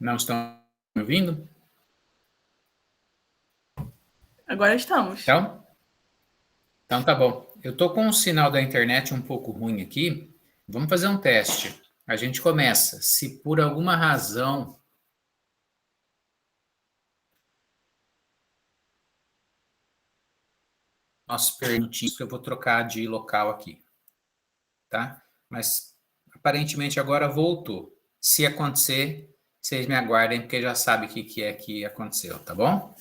Não estão me ouvindo? Agora estamos. Então tá bom. Eu estou com o sinal da internet um pouco ruim aqui. Vamos fazer um teste. A gente começa. Se por alguma razão nós permitimos, eu vou trocar de local aqui, tá? Mas aparentemente agora voltou. Se acontecer, vocês me aguardem, porque já sabem o que é que aconteceu, tá bom?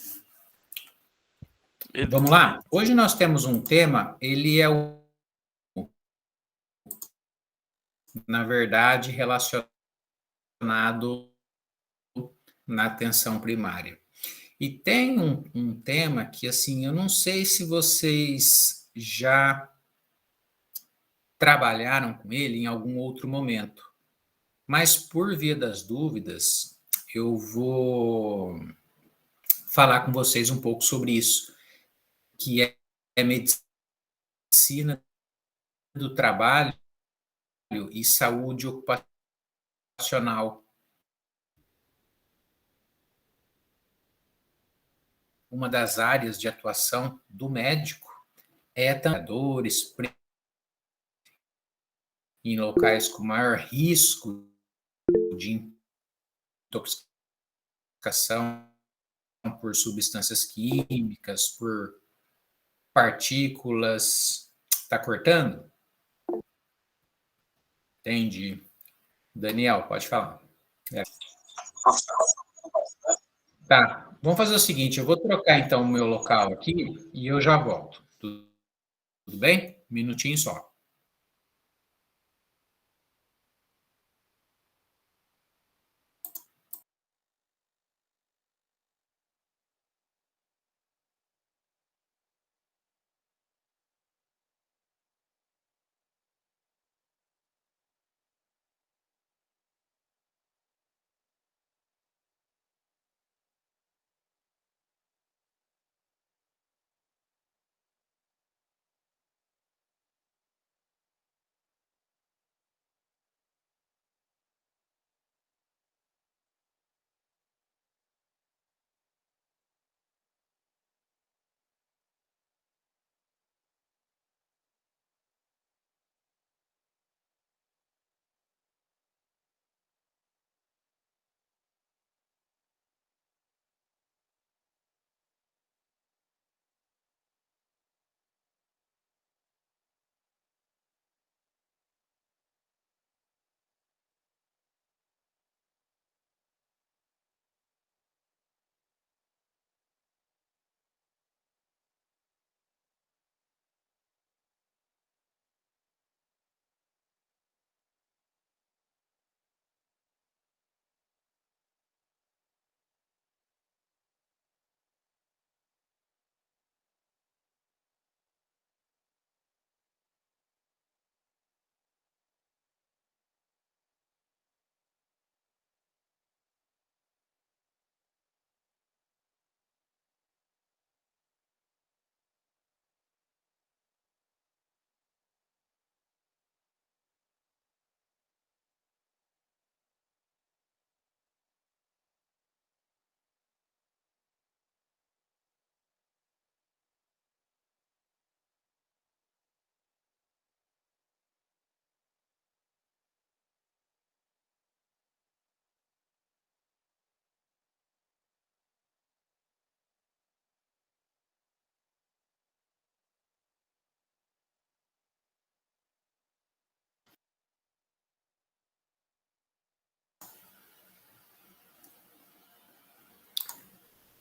Vamos lá? Hoje nós temos um tema, ele é, na verdade, relacionado na atenção primária. E tem um tema que, assim, eu não sei se vocês já trabalharam com ele em algum outro momento, mas por via das dúvidas, eu vou falar com vocês um pouco sobre isso, que é medicina do trabalho e saúde ocupacional. Uma das áreas de atuação do médico é trabalhadores em locais com maior risco de intoxicação por substâncias químicas, por partículas. Está cortando? Entendi. Daniel, pode falar. Tá, vamos fazer o seguinte, eu vou trocar então o meu local aqui e eu já volto. Tudo bem? Um minutinho só.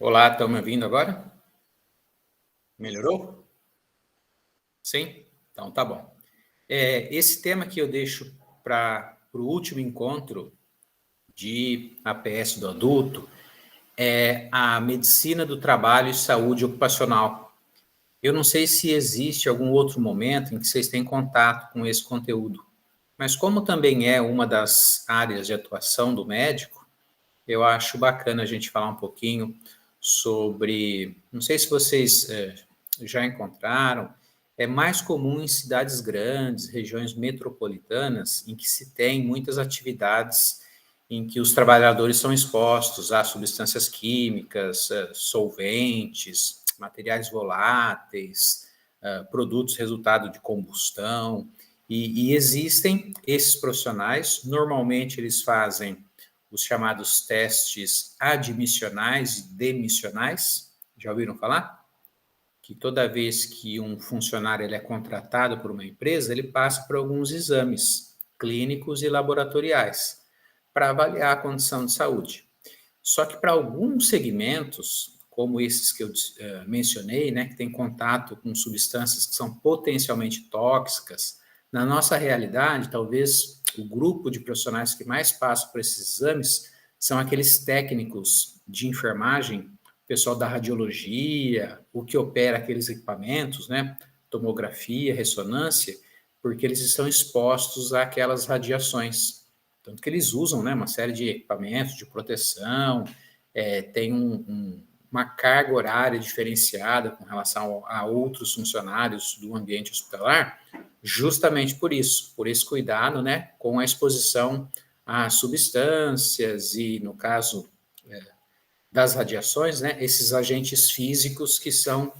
Olá, estão me ouvindo agora? Melhorou? Sim? Então tá bom. Esse tema que eu deixo para o último encontro de APS do adulto é a medicina do trabalho e saúde ocupacional. Eu não sei se existe algum outro momento em que vocês têm contato com esse conteúdo, mas como também é uma das áreas de atuação do médico, eu acho bacana a gente falar um pouquinho sobre, não sei se vocês já encontraram, é mais comum em cidades grandes, regiões metropolitanas, em que se tem muitas atividades em que os trabalhadores são expostos a substâncias químicas, solventes, materiais voláteis, produtos resultado de combustão, e existem esses profissionais, normalmente eles fazem os chamados testes admissionais e demissionais, já ouviram falar? Que toda vez que um funcionário ele é contratado por uma empresa, ele passa por alguns exames clínicos e laboratoriais para avaliar a condição de saúde. Só que para alguns segmentos, como esses que eu mencionei, né, que tem contato com substâncias que são potencialmente tóxicas, na nossa realidade, talvez o grupo de profissionais que mais passam por esses exames são aqueles técnicos de enfermagem, pessoal da radiologia, o que opera aqueles equipamentos, né, tomografia, ressonância, porque eles estão expostos àquelas radiações. Tanto que eles usam, né, uma série de equipamentos de proteção, tem uma carga horária diferenciada com relação a outros funcionários do ambiente hospitalar, justamente por isso, por esse cuidado, né, com a exposição a substâncias e, no caso das radiações, né, esses agentes físicos que são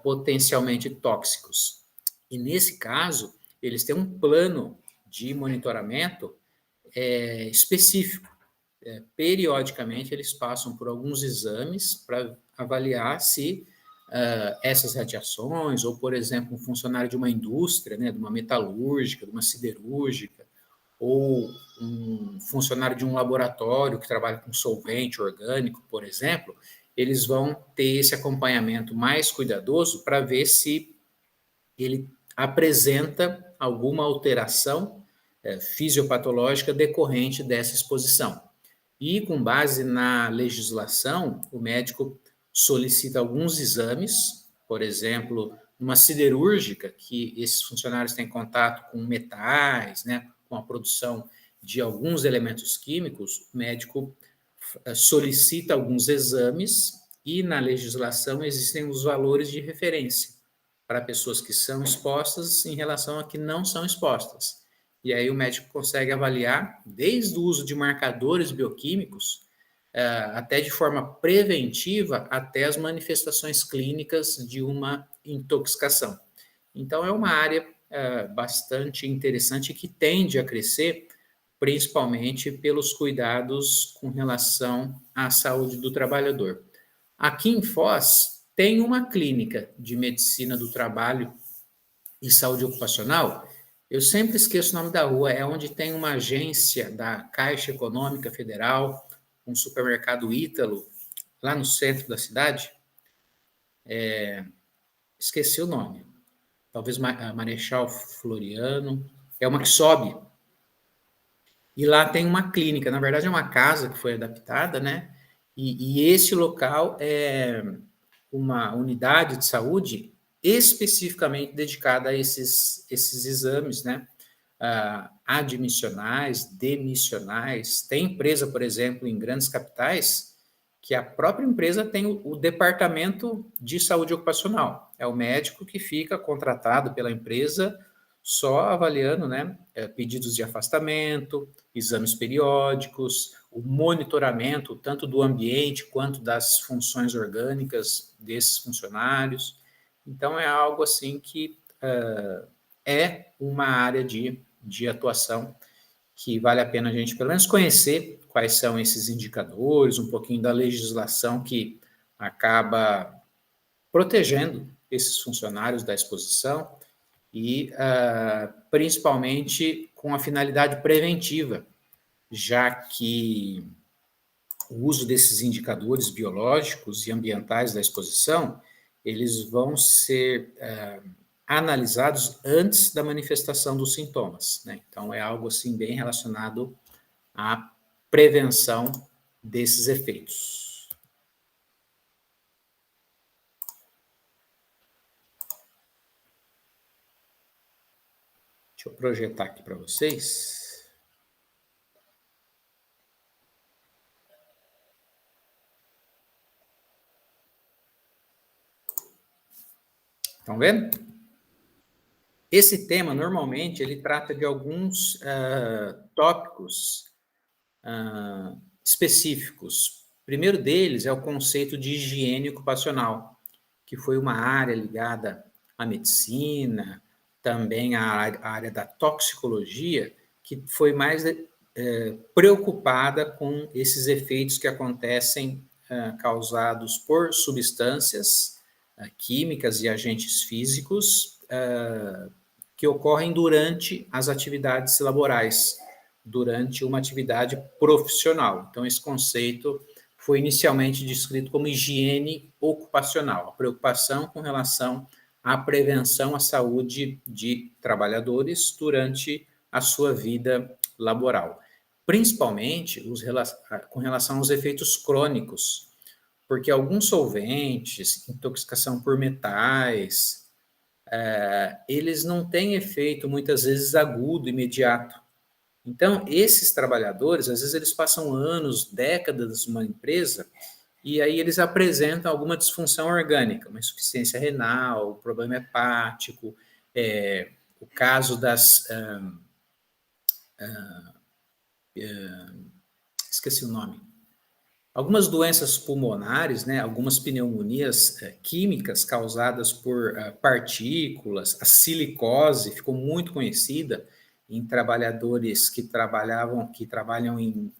potencialmente tóxicos. E nesse caso, eles têm um plano de monitoramento específico. Periodicamente, eles passam por alguns exames para avaliar se essas radiações, ou, por exemplo, um funcionário de uma indústria, né, de uma metalúrgica, de uma siderúrgica, ou um funcionário de um laboratório que trabalha com solvente orgânico, por exemplo, eles vão ter esse acompanhamento mais cuidadoso para ver se ele apresenta alguma alteração fisiopatológica decorrente dessa exposição. E, com base na legislação, o médico solicita alguns exames, por exemplo, numa siderúrgica, que esses funcionários têm contato com metais, né, com a produção de alguns elementos químicos, o médico solicita alguns exames e, na legislação, existem os valores de referência para pessoas que são expostas em relação a que não são expostas. E aí o médico consegue avaliar, desde o uso de marcadores bioquímicos, até de forma preventiva, até as manifestações clínicas de uma intoxicação. Então, é uma área bastante interessante que tende a crescer, principalmente pelos cuidados com relação à saúde do trabalhador. Aqui em Foz, tem uma clínica de medicina do trabalho e saúde ocupacional. Eu sempre esqueço o nome da rua, é onde tem uma agência da Caixa Econômica Federal, um supermercado Ítalo, lá no centro da cidade. Esqueci o nome. Talvez Marechal Floriano. É uma que sobe. E lá tem uma clínica, na verdade é uma casa que foi adaptada, né? E esse local é uma unidade de saúde especificamente dedicada a esses exames, né? Admissionais, demissionais. Tem empresa, por exemplo, em grandes capitais, que a própria empresa tem o departamento de saúde ocupacional. É o médico que fica contratado pela empresa só avaliando, né, pedidos de afastamento, exames periódicos, o monitoramento tanto do ambiente quanto das funções orgânicas desses funcionários. Então, é algo assim que é uma área de atuação que vale a pena a gente, pelo menos, conhecer quais são esses indicadores, um pouquinho da legislação que acaba protegendo esses funcionários da exposição e, principalmente, com a finalidade preventiva, já que o uso desses indicadores biológicos e ambientais da exposição, eles vão ser analisados antes da manifestação dos sintomas, né? Então, é algo assim bem relacionado à prevenção desses efeitos. Deixa eu projetar aqui para vocês. Estão vendo? Esse tema, normalmente, ele trata de alguns tópicos específicos. O primeiro deles é o conceito de higiene ocupacional, que foi uma área ligada à medicina, também à área da toxicologia, que foi mais preocupada com esses efeitos que acontecem causados por substâncias químicas e agentes físicos que ocorrem durante as atividades laborais, durante uma atividade profissional. Então, esse conceito foi inicialmente descrito como higiene ocupacional, a preocupação com relação à prevenção à saúde de trabalhadores durante a sua vida laboral, principalmente com relação aos efeitos crônicos, porque alguns solventes, intoxicação por metais, eles não têm efeito muitas vezes agudo, imediato. Então, esses trabalhadores, às vezes eles passam anos, décadas numa empresa, e aí eles apresentam alguma disfunção orgânica, uma insuficiência renal, problema hepático, o caso das... esqueci o nome. Algumas doenças pulmonares, né, algumas pneumonias químicas causadas por partículas, a silicose ficou muito conhecida em trabalhadores que trabalham em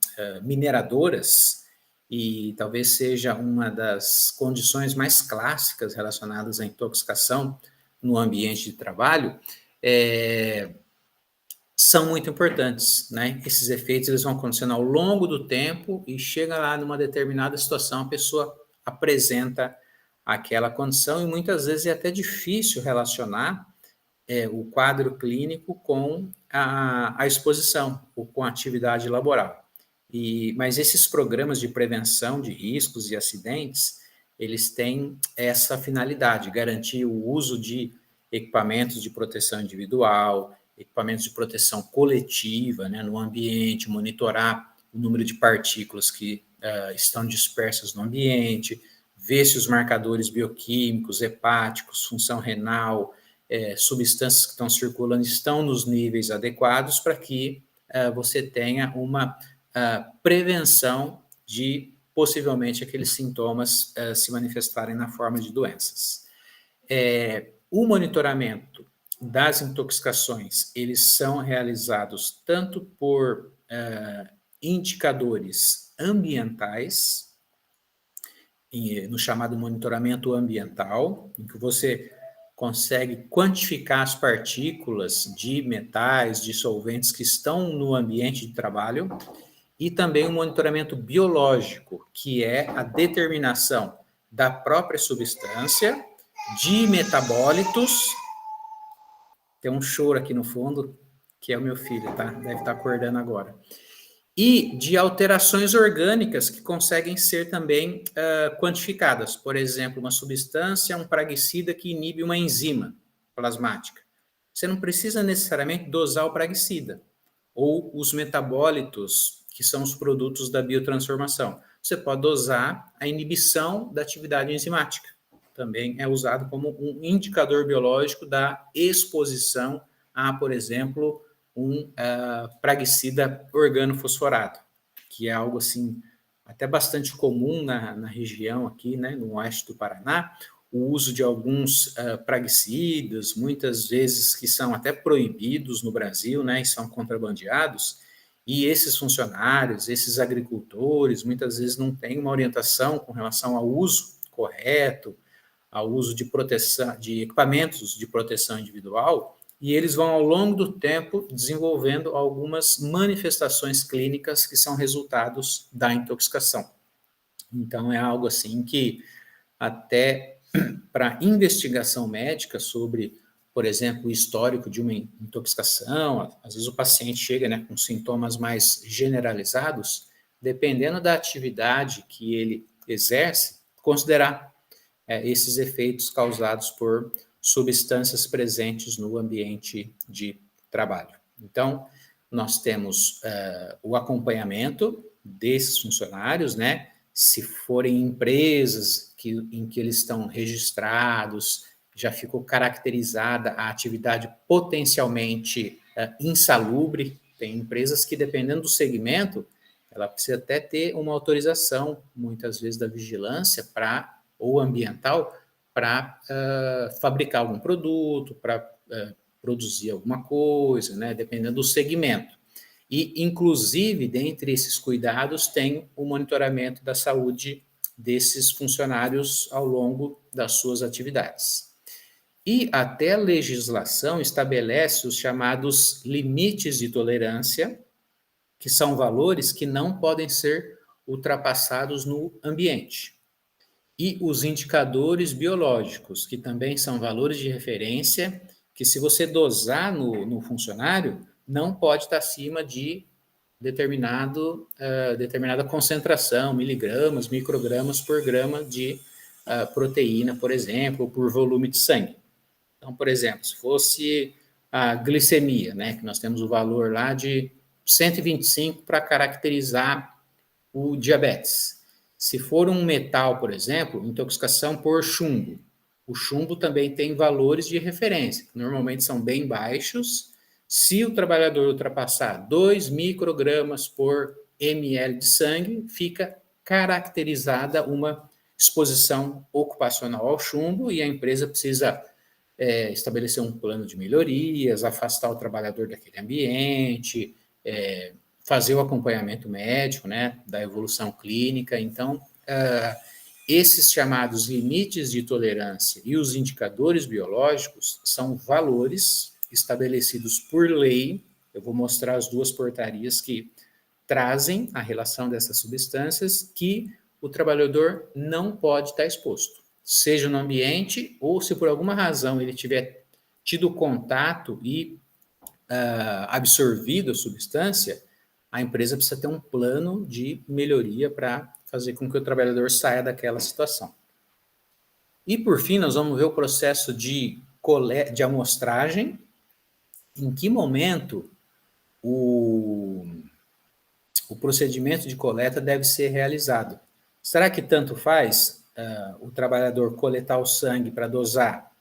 mineradoras, e talvez seja uma das condições mais clássicas relacionadas à intoxicação no ambiente de trabalho. São muito importantes, né? Esses efeitos eles vão acontecendo ao longo do tempo e chega lá numa determinada situação, a pessoa apresenta aquela condição e muitas vezes é até difícil relacionar o quadro clínico com a exposição ou com a atividade laboral. Mas esses programas de prevenção de riscos e acidentes, eles têm essa finalidade, garantir o uso de equipamentos de proteção individual, equipamentos de proteção coletiva, né, no ambiente, monitorar o número de partículas que estão dispersas no ambiente, ver se os marcadores bioquímicos, hepáticos, função renal, substâncias que estão circulando estão nos níveis adequados para que você tenha uma prevenção de possivelmente aqueles sintomas se manifestarem na forma de doenças. O monitoramento das intoxicações, eles são realizados tanto por indicadores ambientais, no chamado monitoramento ambiental, em que você consegue quantificar as partículas de metais, de solventes que estão no ambiente de trabalho, e também o monitoramento biológico, que é a determinação da própria substância, de metabólitos. Tem um choro aqui no fundo, que é o meu filho, tá? Deve estar acordando agora. E de alterações orgânicas que conseguem ser também quantificadas. Por exemplo, uma substância, um praguicida que inibe uma enzima plasmática. Você não precisa necessariamente dosar o praguicida ou os metabólitos, que são os produtos da biotransformação. Você pode dosar a inibição da atividade enzimática. Também é usado como um indicador biológico da exposição a, por exemplo, um praguicida organofosforado, que é algo assim até bastante comum na região aqui, né, no oeste do Paraná, o uso de alguns praguicidas, muitas vezes que são até proibidos no Brasil, né, e são contrabandeados, e esses funcionários, esses agricultores, muitas vezes não têm uma orientação com relação ao uso correto, ao uso de proteção, de equipamentos de proteção individual, e eles vão, ao longo do tempo, desenvolvendo algumas manifestações clínicas que são resultados da intoxicação. Então, é algo assim que, até para investigação médica sobre, por exemplo, o histórico de uma intoxicação, às vezes o paciente chega, né, com sintomas mais generalizados, dependendo da atividade que ele exerce, considerar esses efeitos causados por substâncias presentes no ambiente de trabalho. Então, nós temos o acompanhamento desses funcionários, né? Se forem empresas em que eles estão registrados, já ficou caracterizada a atividade potencialmente insalubre. Tem empresas que, dependendo do segmento, ela precisa até ter uma autorização, muitas vezes, da vigilância ou ambiental, para fabricar algum produto, para produzir alguma coisa, né, dependendo do segmento. E, inclusive, dentre esses cuidados, tem o monitoramento da saúde desses funcionários ao longo das suas atividades. E até a legislação estabelece os chamados limites de tolerância, que são valores que não podem ser ultrapassados no ambiente. E os indicadores biológicos, que também são valores de referência, que se você dosar no funcionário, não pode estar acima de determinada concentração, miligramas, microgramas por grama de proteína, por exemplo, ou por volume de sangue. Então, por exemplo, se fosse a glicemia, né, que nós temos o valor lá de 125 para caracterizar o diabetes. Se for um metal, por exemplo, intoxicação por chumbo, o chumbo também tem valores de referência, que normalmente são bem baixos. Se o trabalhador ultrapassar 2 microgramas por ml de sangue, fica caracterizada uma exposição ocupacional ao chumbo e a empresa precisa estabelecer um plano de melhorias, afastar o trabalhador daquele ambiente, fazer o acompanhamento médico, né, da evolução clínica. Então, esses chamados limites de tolerância e os indicadores biológicos são valores estabelecidos por lei. Eu vou mostrar as duas portarias que trazem a relação dessas substâncias que o trabalhador não pode estar exposto, seja no ambiente ou se por alguma razão ele tiver tido contato e absorvido a substância, a empresa precisa ter um plano de melhoria para fazer com que o trabalhador saia daquela situação. E, por fim, nós vamos ver o processo de amostragem, em que momento o procedimento de coleta deve ser realizado. Será que tanto faz o trabalhador coletar o sangue para dosar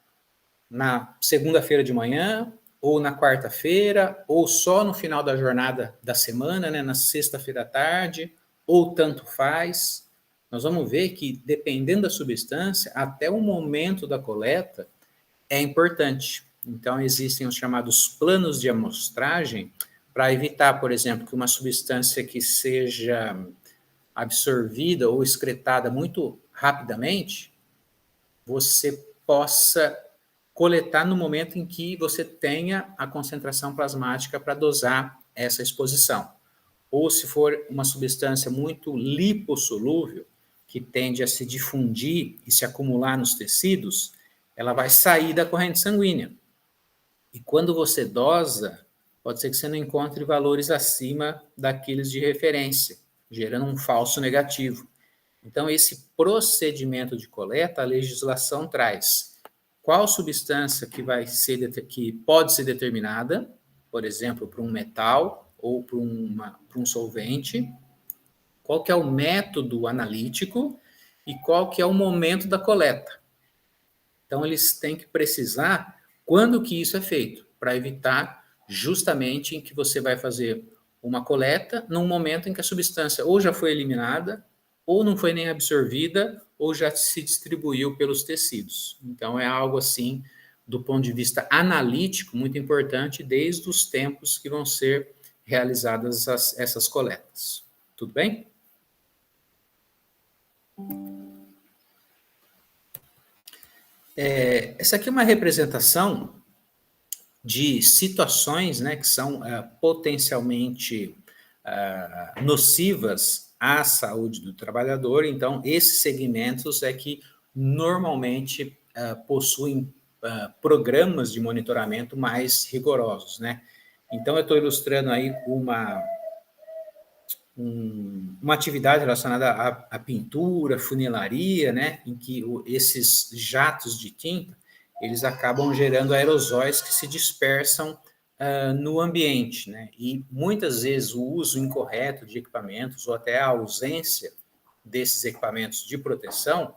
na segunda-feira de manhã, ou na quarta-feira, ou só no final da jornada da semana, né, na sexta-feira à tarde, ou tanto faz? Nós vamos ver que, dependendo da substância, até o momento da coleta é importante. Então, existem os chamados planos de amostragem para evitar, por exemplo, que uma substância que seja absorvida ou excretada muito rapidamente, você possa coletar no momento em que você tenha a concentração plasmática para dosar essa exposição. Ou se for uma substância muito lipossolúvel, que tende a se difundir e se acumular nos tecidos, ela vai sair da corrente sanguínea. E quando você dosa, pode ser que você não encontre valores acima daqueles de referência, gerando um falso negativo. Então, esse procedimento de coleta, a legislação traz qual substância que pode ser determinada, por exemplo, para um metal ou para um solvente, qual que é o método analítico e qual que é o momento da coleta. Então, eles têm que precisar quando que isso é feito, para evitar justamente em que você vai fazer uma coleta num momento em que a substância ou já foi eliminada, ou não foi nem absorvida, ou já se distribuiu pelos tecidos. Então, é algo assim, do ponto de vista analítico, muito importante, desde os tempos que vão ser realizadas essas coletas. Tudo bem? Essa aqui é uma representação de situações, né, que são potencialmente nocivas à saúde do trabalhador. Então, esses segmentos é que normalmente possuem programas de monitoramento mais rigorosos, né? Então, eu estou ilustrando aí uma atividade relacionada à pintura, funilaria, né, em que esses jatos de tinta, eles acabam gerando aerosóis que se dispersam no ambiente, né, e muitas vezes o uso incorreto de equipamentos ou até a ausência desses equipamentos de proteção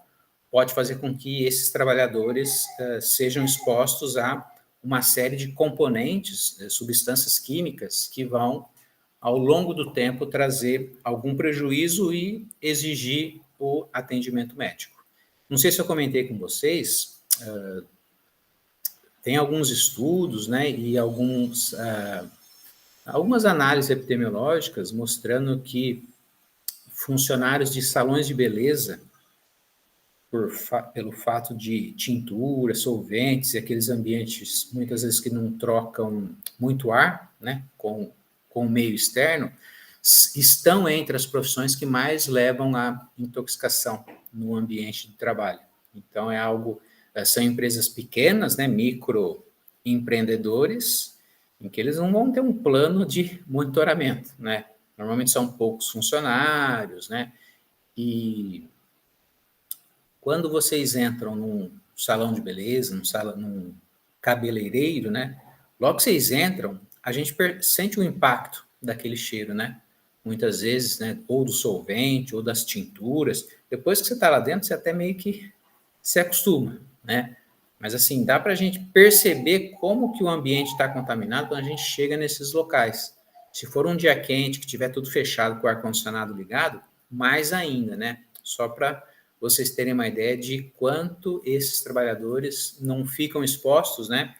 pode fazer com que esses trabalhadores sejam expostos a uma série de componentes, substâncias químicas que vão ao longo do tempo, trazer algum prejuízo e exigir o atendimento médico. Não sei se eu comentei com vocês, tem alguns estudos, né, e algumas análises epidemiológicas mostrando que funcionários de salões de beleza, pelo fato de tintura, solventes e aqueles ambientes, muitas vezes, que não trocam muito ar, né, com o meio externo, estão entre as profissões que mais levam à intoxicação no ambiente de trabalho. Então, são empresas pequenas, né, microempreendedores, em que eles não vão ter um plano de monitoramento, né? Normalmente são poucos funcionários, né? E quando vocês entram num salão de beleza, num cabeleireiro, né? Logo que vocês entram, a gente sente o impacto daquele cheiro, né? Muitas vezes, né? Ou do solvente, ou das tinturas. Depois que você está lá dentro, você até meio que se acostuma, né? Mas assim, dá para a gente perceber como que o ambiente está contaminado quando a gente chega nesses locais. Se for um dia quente, que tiver tudo fechado com o ar-condicionado ligado, mais ainda, né? Só para vocês terem uma ideia de quanto esses trabalhadores não ficam expostos, né?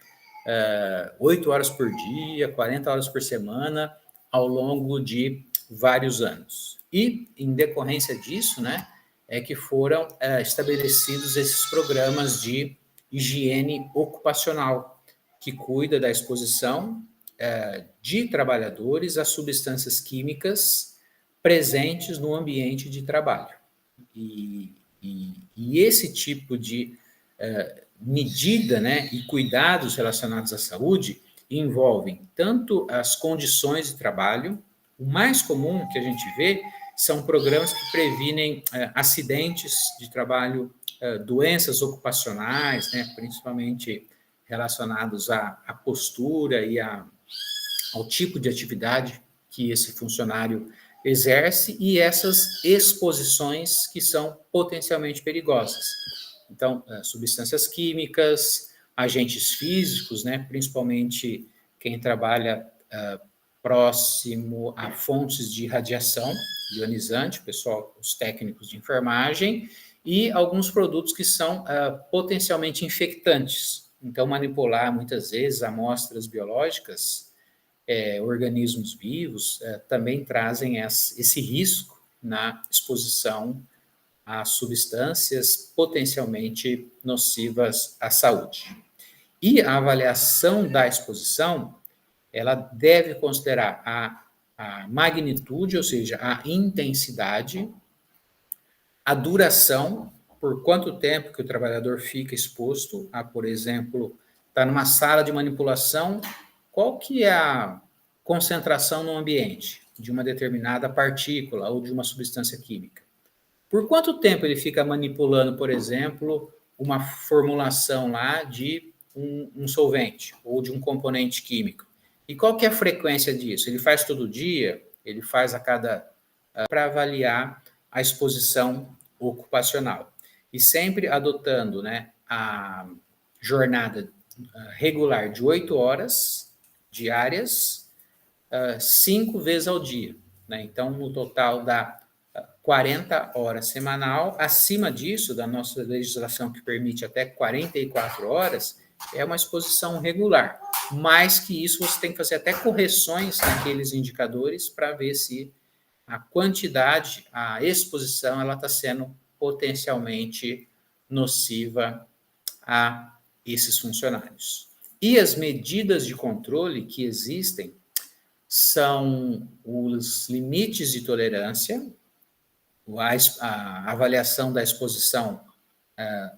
8 horas por dia, 40 horas por semana, ao longo de vários anos. E, em decorrência disso, né, é que foram estabelecidos esses programas de higiene ocupacional, que cuida da exposição de trabalhadores a substâncias químicas presentes no ambiente de trabalho. E esse tipo de medida, né, e cuidados relacionados à saúde envolvem tanto as condições de trabalho. O mais comum que a gente vê são programas que previnem acidentes de trabalho, doenças ocupacionais, né, principalmente relacionados à postura e ao tipo de atividade que esse funcionário exerce e essas exposições que são potencialmente perigosas. Então, substâncias químicas, agentes físicos, né, principalmente quem trabalha próximo a fontes de radiação ionizante, os técnicos de enfermagem, e alguns produtos que são potencialmente infectantes. Então, manipular muitas vezes amostras biológicas, organismos vivos, também trazem esse risco na exposição a substâncias potencialmente nocivas à saúde. E a avaliação da exposição, ela deve considerar a magnitude, ou seja, a intensidade, a duração, por quanto tempo que o trabalhador fica exposto a, por exemplo, estar numa sala de manipulação, qual que é a concentração no ambiente de uma determinada partícula ou de uma substância química. Por quanto tempo ele fica manipulando, por exemplo, uma formulação lá de um solvente ou de um componente químico? E qual que é a frequência disso? Ele faz todo dia? Ele faz para avaliar a exposição ocupacional. E sempre adotando, né, a jornada regular de 8 horas diárias, 5 vezes ao dia. Né? Então, no total dá 40 horas semanal. Acima disso, da nossa legislação que permite até 44 horas, é uma exposição regular. Mais que isso, você tem que fazer até correções naqueles indicadores para ver se a quantidade, a exposição, ela está sendo potencialmente nociva a esses funcionários. E as medidas de controle que existem são os limites de tolerância, a avaliação da exposição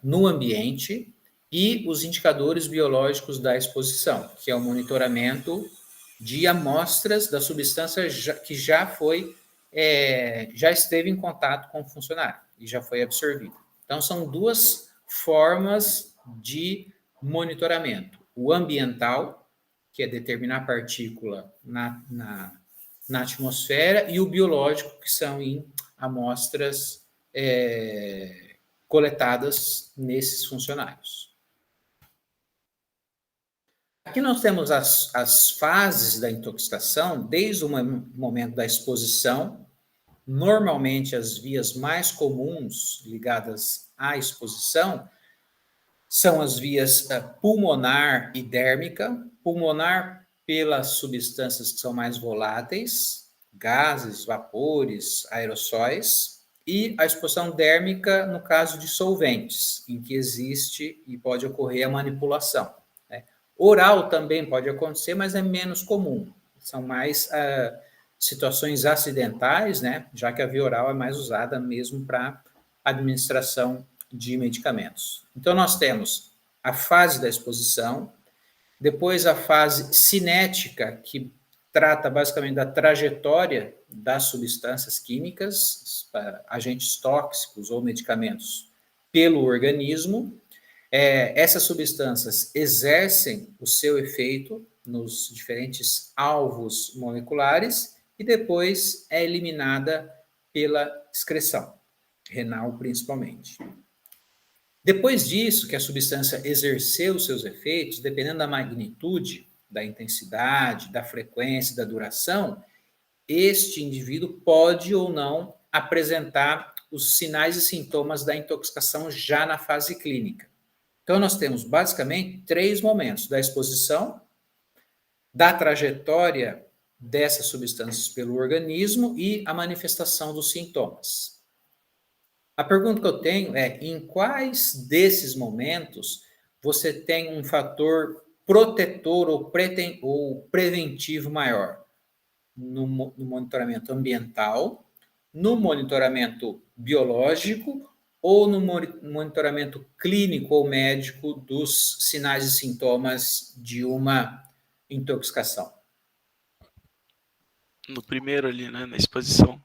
no ambiente e os indicadores biológicos da exposição, que é o monitoramento de amostras da substância que já esteve em contato com o funcionário e já foi absorvida. Então, são duas formas de monitoramento. O ambiental, que é determinar a partícula na atmosfera, e o biológico, que são em amostras coletadas nesses funcionários. Aqui nós temos as fases da intoxicação, desde o momento da exposição. Normalmente, as vias mais comuns ligadas à exposição são as vias pulmonar e dérmica. Pulmonar, pelas substâncias que são mais voláteis, gases, vapores, aerossóis, e a exposição dérmica no caso de solventes, em que existe e pode ocorrer a manipulação. Né? Oral também pode acontecer, mas é menos comum. São mais situações acidentais, né? Já que a via oral é mais usada mesmo para administração de medicamentos. Então, nós temos a fase da exposição, depois a fase cinética, que trata basicamente da trajetória das substâncias químicas, agentes tóxicos ou medicamentos, pelo organismo. Essas substâncias exercem o seu efeito nos diferentes alvos moleculares e depois é eliminada pela excreção, renal principalmente. Depois disso, que a substância exerceu os seus efeitos, dependendo da magnitude, da intensidade, da frequência, da duração, este indivíduo pode ou não apresentar os sinais e sintomas da intoxicação já na fase clínica. Então, nós temos basicamente 3 momentos: da exposição, da trajetória dessas substâncias pelo organismo e a manifestação dos sintomas. A pergunta que eu tenho é: em quais desses momentos você tem um fator protetor ou preventivo maior? No monitoramento ambiental, no monitoramento biológico ou no monitoramento clínico ou médico dos sinais e sintomas de uma intoxicação? No primeiro ali, né? Na exposição.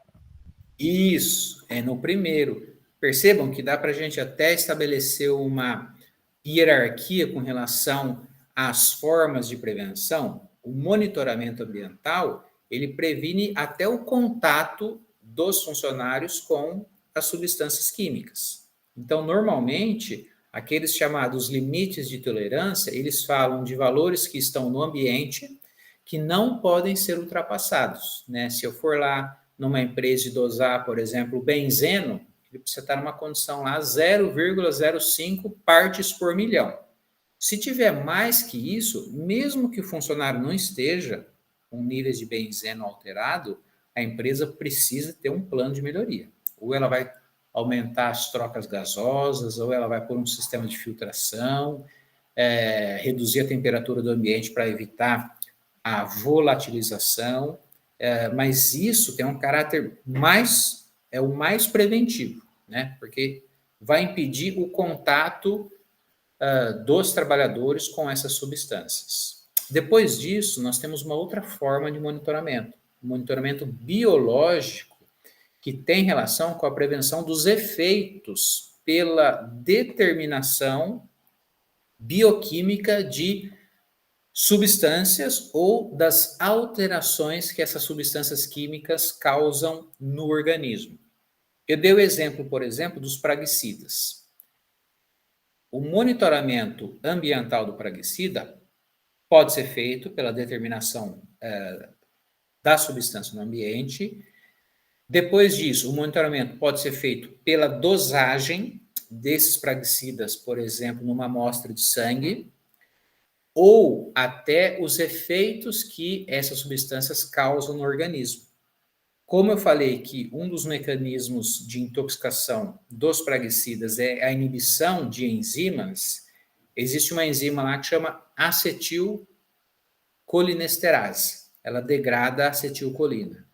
Isso, é no primeiro. Percebam que dá para a gente até estabelecer uma hierarquia com relação às formas de prevenção. O monitoramento ambiental, ele previne até o contato dos funcionários com as substâncias químicas. Então, normalmente, aqueles chamados limites de tolerância, eles falam de valores que estão no ambiente que não podem ser ultrapassados, né? Se eu for lá numa empresa e dosar, por exemplo, o benzeno, ele precisa estar numa condição lá 0,05 partes por milhão. Se tiver mais que isso, mesmo que o funcionário não esteja com níveis de benzeno alterado, a empresa precisa ter um plano de melhoria. Ou ela vai aumentar as trocas gasosas, ou ela vai pôr um sistema de filtração, reduzir a temperatura do ambiente para evitar a volatilização, mas isso tem um caráter mais, o mais preventivo, né? Porque vai impedir o contato dos trabalhadores com essas substâncias. Depois disso, nós temos uma outra forma de monitoramento, o monitoramento biológico, que tem relação com a prevenção dos efeitos pela determinação bioquímica de substâncias ou das alterações que essas substâncias químicas causam no organismo. Eu dei o exemplo, por exemplo, dos praguicidas. O monitoramento ambiental do praguicida pode ser feito pela determinação da substância no ambiente. Depois disso, o monitoramento pode ser feito pela dosagem desses praguicidas, por exemplo, numa amostra de sangue, ou até os efeitos que essas substâncias causam no organismo. Como eu falei que um dos mecanismos de intoxicação dos praguicidas é a inibição de enzimas, existe uma enzima lá que chama acetilcolinesterase. Ela degrada a acetilcolina.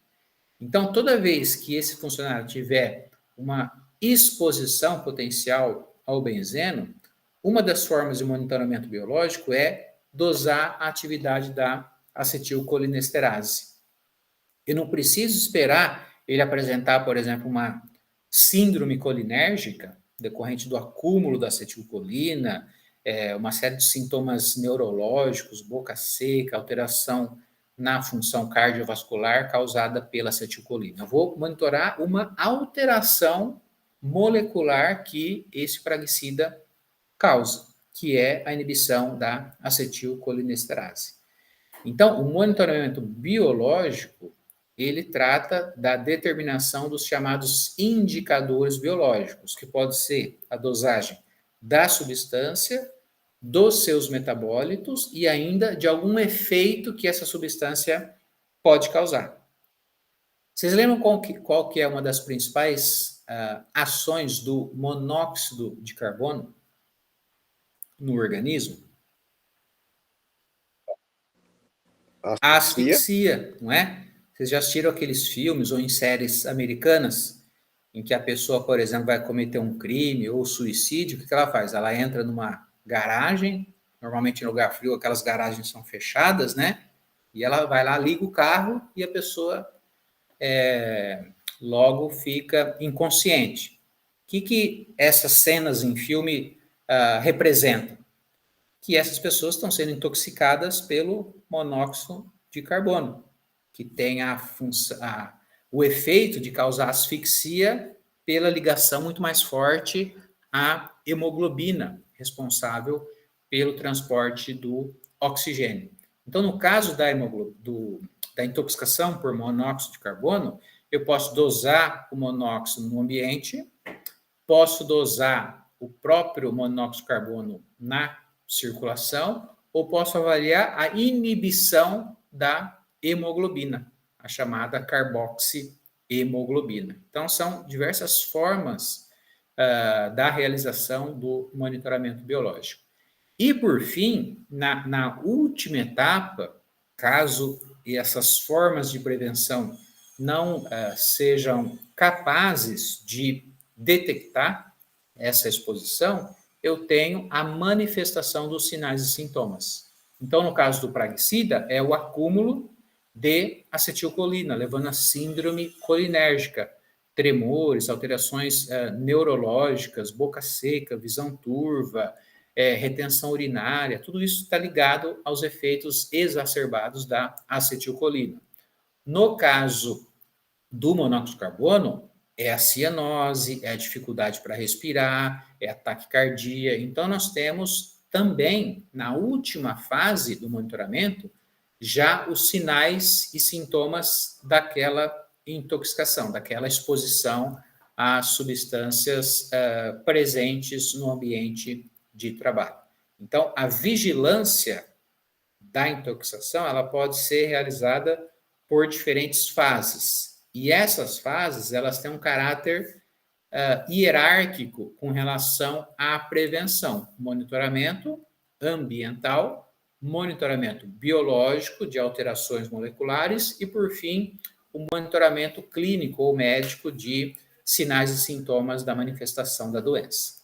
Então, toda vez que esse funcionário tiver uma exposição potencial ao benzeno, uma das formas de monitoramento biológico é dosar a atividade da acetilcolinesterase. Eu não preciso esperar ele apresentar, por exemplo, uma síndrome colinérgica, decorrente do acúmulo da acetilcolina, uma série de sintomas neurológicos, boca seca, alteração na função cardiovascular causada pela acetilcolina. Eu vou monitorar uma alteração molecular que esse praguicida causa. que é a inibição da acetilcolinesterase. Então, o monitoramento biológico, ele trata da determinação dos chamados indicadores biológicos, que pode ser a dosagem da substância, dos seus metabólitos e ainda de algum efeito que essa substância pode causar. Vocês lembram qual que é uma das principais ações do monóxido de carbono no organismo? A asfixia, não é? Vocês já assistiram aqueles filmes ou em séries americanas em que a pessoa, por exemplo, vai cometer um crime ou suicídio, o que ela faz? Ela entra numa garagem, normalmente em lugar frio, aquelas garagens são fechadas, né? E ela vai lá, liga o carro e a pessoa logo fica inconsciente. O que essas cenas em filme representam? Que essas pessoas estão sendo intoxicadas pelo monóxido de carbono, que tem o efeito de causar asfixia pela ligação muito mais forte à hemoglobina, responsável pelo transporte do oxigênio. Então, no caso da intoxicação por monóxido de carbono, eu posso dosar o monóxido no ambiente, posso dosar o próprio monóxido de carbono na circulação, ou posso avaliar a inibição da hemoglobina, a chamada carboxihemoglobina. Então, são diversas formas da realização do monitoramento biológico. E, por fim, na última etapa, caso essas formas de prevenção não sejam capazes de detectar essa exposição, eu tenho a manifestação dos sinais e sintomas. Então, no caso do praguicida, é o acúmulo de acetilcolina, levando a síndrome colinérgica, tremores, alterações neurológicas, boca seca, visão turva, retenção urinária, tudo isso está ligado aos efeitos exacerbados da acetilcolina. No caso do monóxido de carbono, é a cianose, é a dificuldade para respirar, é a taquicardia. Então, nós temos também, na última fase do monitoramento, já os sinais e sintomas daquela intoxicação, daquela exposição a substâncias presentes no ambiente de trabalho. Então, a vigilância da intoxicação, ela pode ser realizada por diferentes fases. E essas fases, elas têm um caráter hierárquico com relação à prevenção. Monitoramento ambiental, monitoramento biológico de alterações moleculares e, por fim, o monitoramento clínico ou médico de sinais e sintomas da manifestação da doença.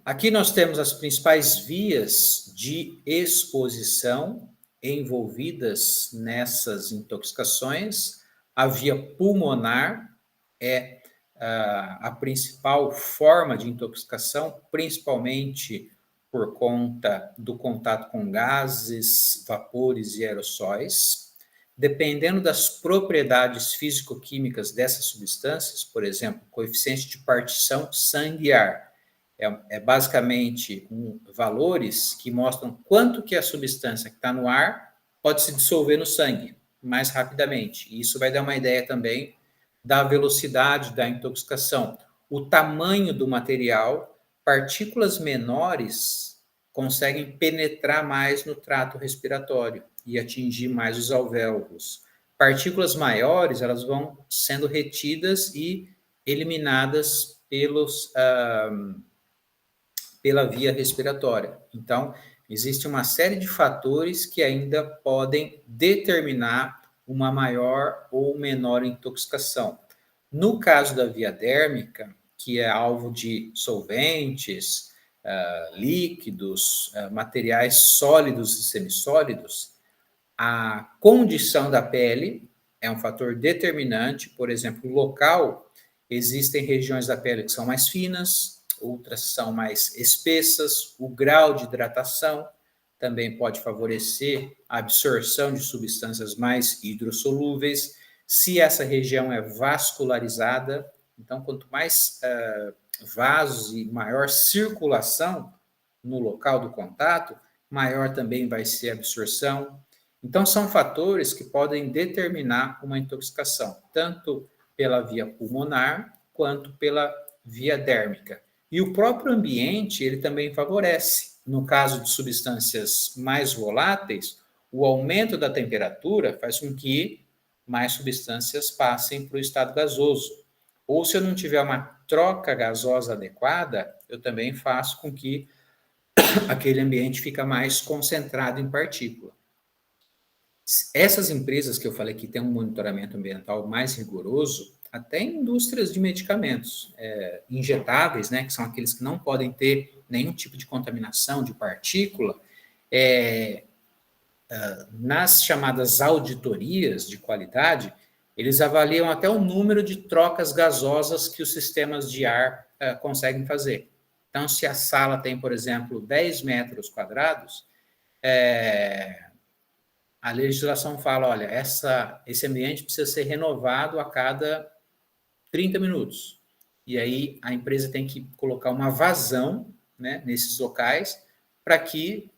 Aqui nós temos as principais vias de exposição envolvidas nessas intoxicações. A via pulmonar é a principal forma de intoxicação, principalmente por conta do contato com gases, vapores e aerossóis. Dependendo das propriedades físico-químicas dessas substâncias, por exemplo, coeficiente de partição sangue-ar, é basicamente valores que mostram quanto que a substância que está no ar pode se dissolver no sangue mais rapidamente. E isso vai dar uma ideia também da velocidade da intoxicação. O tamanho do material, partículas menores conseguem penetrar mais no trato respiratório e atingir mais os alvéolos. Partículas maiores, elas vão sendo retidas e eliminadas pela via respiratória. Então, existe uma série de fatores que ainda podem determinar uma maior ou menor intoxicação. No caso da via dérmica, que é alvo de solventes, líquidos, materiais sólidos e semissólidos, a condição da pele é um fator determinante. Por exemplo, local, existem regiões da pele que são mais finas, outras são mais espessas. O grau de hidratação também pode favorecer a absorção de substâncias mais hidrossolúveis. Se essa região é vascularizada, então quanto mais vasos e maior circulação no local do contato, maior também vai ser a absorção. Então, são fatores que podem determinar uma intoxicação, tanto pela via pulmonar quanto pela via dérmica. E o próprio ambiente, ele também favorece. No caso de substâncias mais voláteis, o aumento da temperatura faz com que mais substâncias passem para o estado gasoso. Ou se eu não tiver uma troca gasosa adequada, eu também faço com que aquele ambiente fica mais concentrado em partícula. Essas empresas que eu falei que têm um monitoramento ambiental mais rigoroso, até indústrias de medicamentos injetáveis, né, que são aqueles que não podem ter nenhum tipo de contaminação de partícula, nas chamadas auditorias de qualidade, eles avaliam até o número de trocas gasosas que os sistemas de ar conseguem fazer. Então, se a sala tem, por exemplo, 10 metros quadrados, a legislação fala, olha, esse ambiente precisa ser renovado a cada 30 minutos. E aí a empresa tem que colocar uma vazão, né, nesses locais para que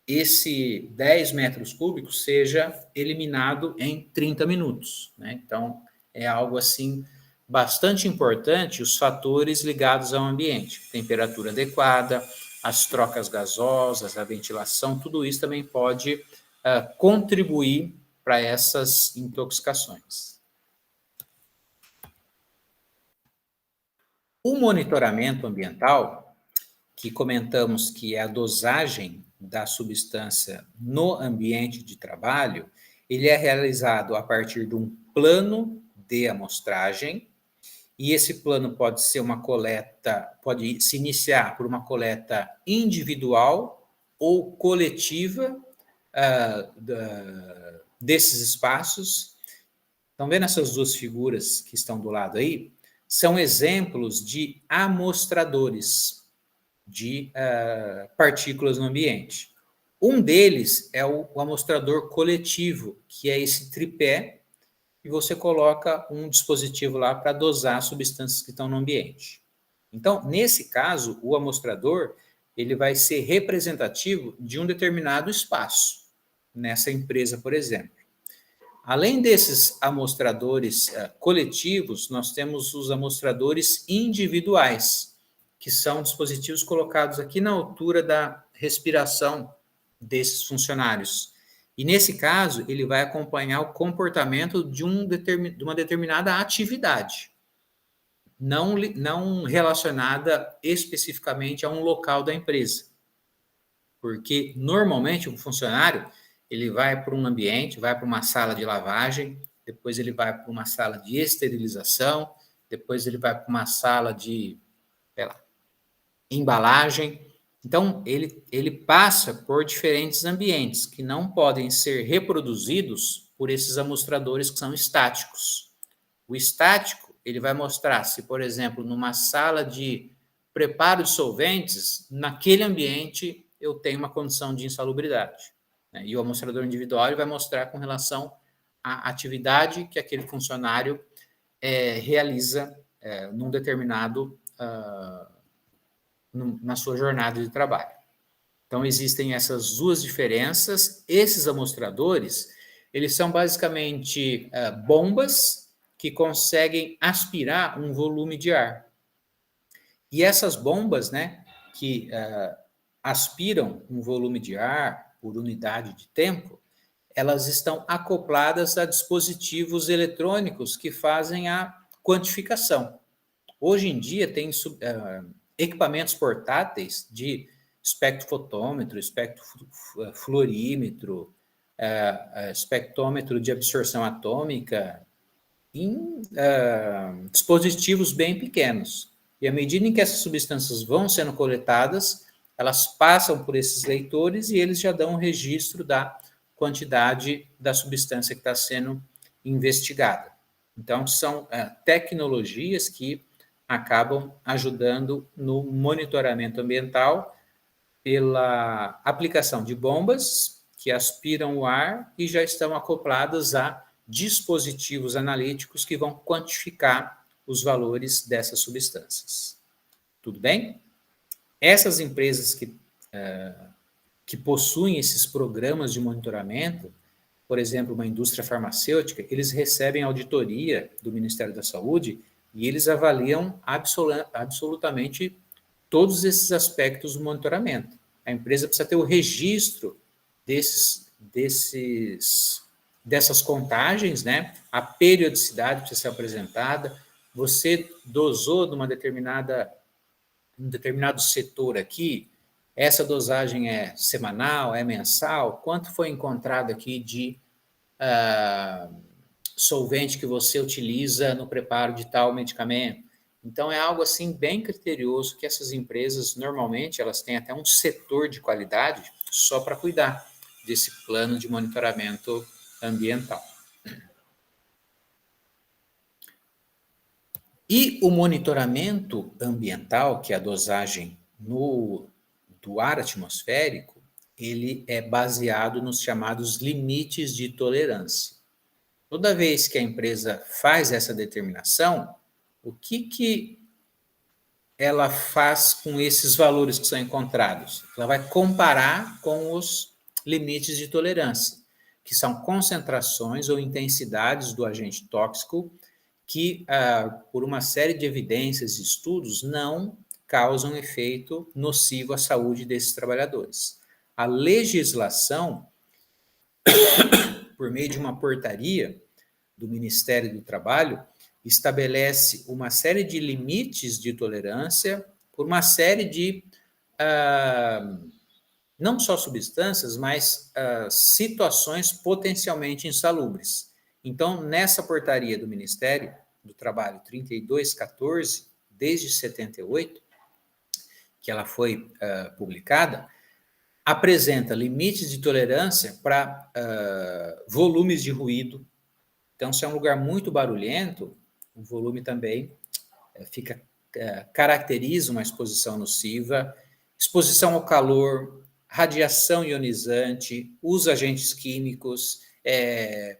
esse 10 metros cúbicos seja eliminado em 30 minutos. Né? Então, é algo assim bastante importante, os fatores ligados ao ambiente. Temperatura adequada, as trocas gasosas, a ventilação, tudo isso também pode contribuir para essas intoxicações. O monitoramento ambiental, que comentamos que é a dosagem da substância no ambiente de trabalho, ele é realizado a partir de um plano de amostragem, e esse plano pode ser uma coleta, pode se iniciar por uma coleta individual ou coletiva desses espaços. Estão vendo essas duas figuras que estão do lado aí? São exemplos de amostradores de partículas no ambiente. Um deles é o amostrador coletivo, que é esse tripé, e você coloca um dispositivo lá para dosar substâncias que estão no ambiente. Então, nesse caso, o amostrador ele vai ser representativo de um determinado espaço, nessa empresa, por exemplo. Além desses amostradores coletivos, nós temos os amostradores individuais, que são dispositivos colocados aqui na altura da respiração desses funcionários. E, nesse caso, ele vai acompanhar o comportamento de uma determinada atividade, não relacionada especificamente a um local da empresa. Porque, normalmente, um funcionário ele vai para um ambiente, vai para uma sala de lavagem, depois ele vai para uma sala de esterilização, depois ele vai para uma sala de embalagem. Então, ele passa por diferentes ambientes que não podem ser reproduzidos por esses amostradores que são estáticos. O estático, ele vai mostrar se, por exemplo, numa sala de preparo de solventes, naquele ambiente eu tenho uma condição de insalubridade. Né? E o amostrador individual ele vai mostrar com relação à atividade que aquele funcionário realiza num determinado na sua jornada de trabalho. Então, existem essas duas diferenças. Esses amostradores, eles são basicamente bombas que conseguem aspirar um volume de ar. E essas bombas, né, que aspiram um volume de ar por unidade de tempo, elas estão acopladas a dispositivos eletrônicos que fazem a quantificação. Hoje em dia, tem equipamentos portáteis de espectrofotômetro, espectrofluorímetro, espectrômetro de absorção atômica, em dispositivos bem pequenos. E à medida em que essas substâncias vão sendo coletadas, elas passam por esses leitores e eles já dão um registro da quantidade da substância que está sendo investigada. Então, são tecnologias que acabam ajudando no monitoramento ambiental pela aplicação de bombas que aspiram o ar e já estão acopladas a dispositivos analíticos que vão quantificar os valores dessas substâncias. Tudo bem? Essas empresas que possuem esses programas de monitoramento, por exemplo, uma indústria farmacêutica, eles recebem auditoria do Ministério da Saúde e eles avaliam absolutamente todos esses aspectos do monitoramento. A empresa precisa ter o registro dessas contagens, né? A periodicidade precisa ser apresentada. Você dosou num determinado setor aqui, essa dosagem é semanal, é mensal? Quanto foi encontrado aqui de solvente que você utiliza no preparo de tal medicamento? Então, é algo assim bem criterioso que essas empresas, normalmente, elas têm até um setor de qualidade só para cuidar desse plano de monitoramento ambiental. E o monitoramento ambiental, que é a dosagem do ar atmosférico, ele é baseado nos chamados limites de tolerância. Toda vez que a empresa faz essa determinação, o que ela faz com esses valores que são encontrados? Ela vai comparar com os limites de tolerância, que são concentrações ou intensidades do agente tóxico que, por uma série de evidências e estudos, não causam efeito nocivo à saúde desses trabalhadores. A legislação, por meio de uma portaria do Ministério do Trabalho, estabelece uma série de limites de tolerância por uma série de, não só substâncias, mas situações potencialmente insalubres. Então, nessa portaria do Ministério do Trabalho 3214, desde 78, que ela foi publicada, apresenta limites de tolerância para volumes de ruído. Então, se é um lugar muito barulhento, o volume também caracteriza uma exposição nociva, exposição ao calor, radiação ionizante, os agentes químicos,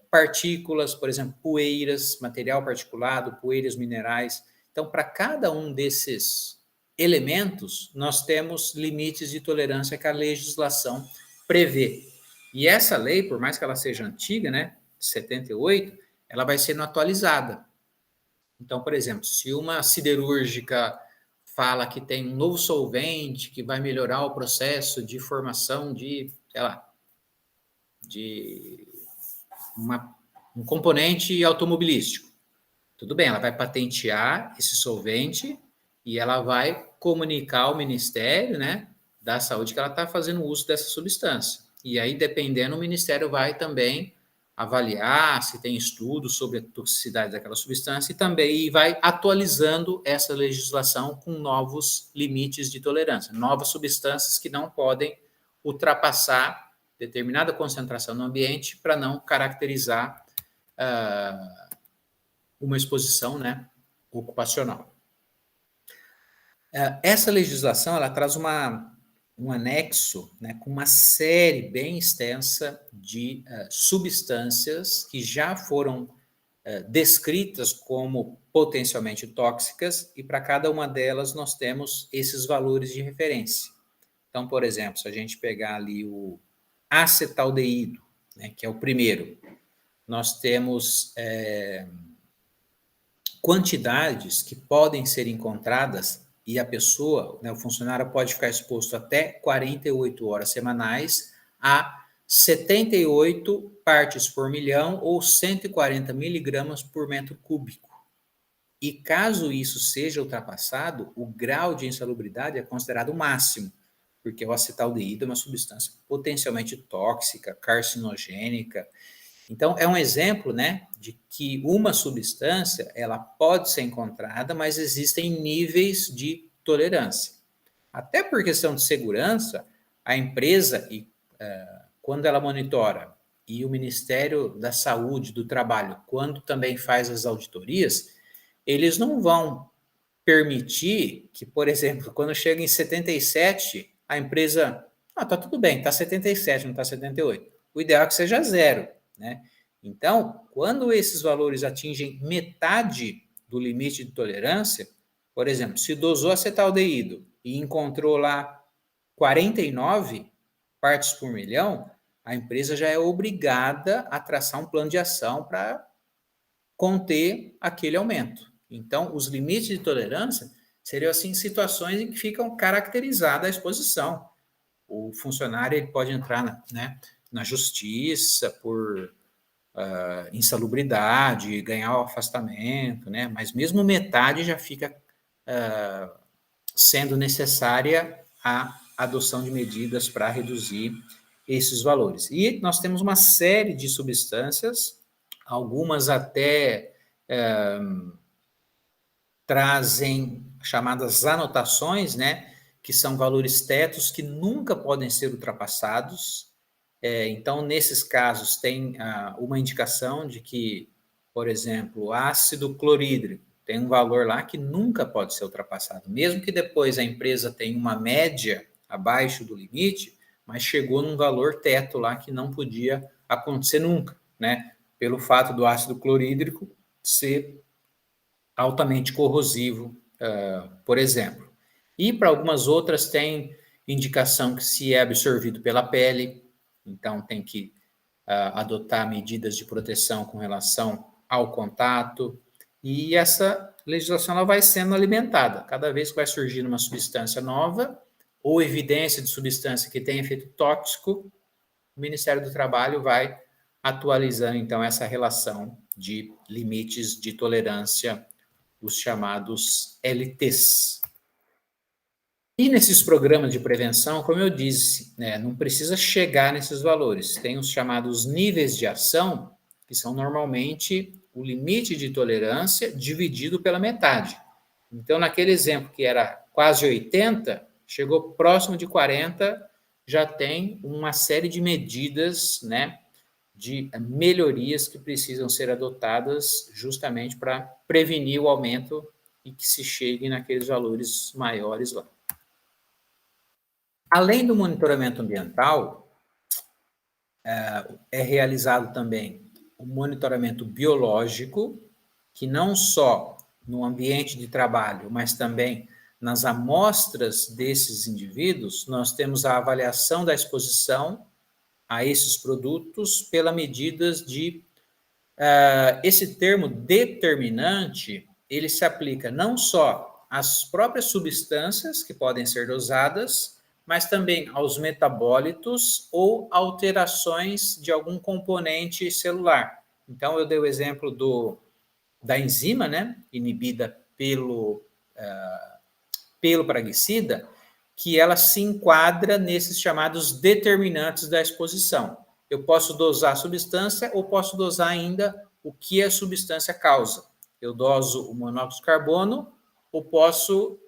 partículas, por exemplo, poeiras, material particulado, poeiras minerais. Então, para cada um desses elementos, nós temos limites de tolerância que a legislação prevê. E essa lei, por mais que ela seja antiga, né, 78, ela vai sendo atualizada. Então, por exemplo, se uma siderúrgica fala que tem um novo solvente que vai melhorar o processo de formação de, sei lá, de um componente automobilístico. Tudo bem, ela vai patentear esse solvente e ela vai comunicar ao Ministério, né, da Saúde que ela está fazendo uso dessa substância. E aí, dependendo, o Ministério vai também avaliar se tem estudos sobre a toxicidade daquela substância e também vai atualizando essa legislação com novos limites de tolerância, novas substâncias que não podem ultrapassar determinada concentração no ambiente para não caracterizar uma exposição, né, ocupacional. Essa legislação ela traz um anexo, né, com uma série bem extensa de substâncias que já foram descritas como potencialmente tóxicas, e para cada uma delas nós temos esses valores de referência. Então, por exemplo, se a gente pegar ali o acetaldeído, né, que é o primeiro, nós temos quantidades que podem ser encontradas e a pessoa, né, o funcionário pode ficar exposto até 48 horas semanais a 78 partes por milhão ou 140 miligramas por metro cúbico. E caso isso seja ultrapassado, o grau de insalubridade é considerado máximo, porque o acetaldeído é uma substância potencialmente tóxica, carcinogênica. Então, é um exemplo, né, de que uma substância ela pode ser encontrada, mas existem níveis de tolerância. Até por questão de segurança, a empresa, quando ela monitora, e o Ministério da Saúde, do Trabalho, quando também faz as auditorias, eles não vão permitir que, por exemplo, quando chega em 77, a empresa, tá tudo bem, está 77, não está 78. O ideal é que seja zero, né? Então, quando esses valores atingem metade do limite de tolerância, Por exemplo, se dosou acetaldeído e encontrou lá 49 partes por milhão, a empresa já é obrigada a traçar um plano de ação para conter aquele aumento. Então, os limites de tolerância seriam, assim, situações em que ficam caracterizada a exposição. O funcionário ele pode entrar na justiça por insalubridade, ganhar o afastamento, né? Mas mesmo metade já fica sendo necessária a adoção de medidas para reduzir esses valores. E nós temos uma série de substâncias, algumas até trazem chamadas anotações, né, que são valores tetos que nunca podem ser ultrapassados. Então, nesses casos, tem uma indicação de que, por exemplo, ácido clorídrico tem um valor lá que nunca pode ser ultrapassado, mesmo que depois a empresa tenha uma média abaixo do limite, mas chegou num valor teto lá que não podia acontecer nunca, né? Pelo fato do ácido clorídrico ser altamente corrosivo, por exemplo. E para algumas outras tem indicação que se é absorvido pela pele, então tem que adotar medidas de proteção com relação ao contato, e essa legislação ela vai sendo alimentada. Cada vez que vai surgindo uma substância nova, ou evidência de substância que tem efeito tóxico, o Ministério do Trabalho vai atualizando, então, essa relação de limites de tolerância, os chamados LTs. E nesses programas de prevenção, como eu disse, né, não precisa chegar nesses valores. Tem os chamados níveis de ação, que são normalmente o limite de tolerância dividido pela metade. Então, naquele exemplo que era quase 80, chegou próximo de 40, já tem uma série de medidas, né, de melhorias que precisam ser adotadas justamente para prevenir o aumento e que se chegue naqueles valores maiores lá. Além do monitoramento ambiental, é realizado também o monitoramento biológico, que não só no ambiente de trabalho, mas também nas amostras desses indivíduos, nós temos a avaliação da exposição a esses produtos pela medidas de... esse termo determinante, ele se aplica não só às próprias substâncias que podem ser dosadas, mas também aos metabólitos ou alterações de algum componente celular. Então, eu dei o exemplo da enzima, né, inibida pelo praguicida, que ela se enquadra nesses chamados determinantes da exposição. Eu posso dosar a substância ou posso dosar ainda o que a substância causa. Eu doso o monóxido de carbono ou posso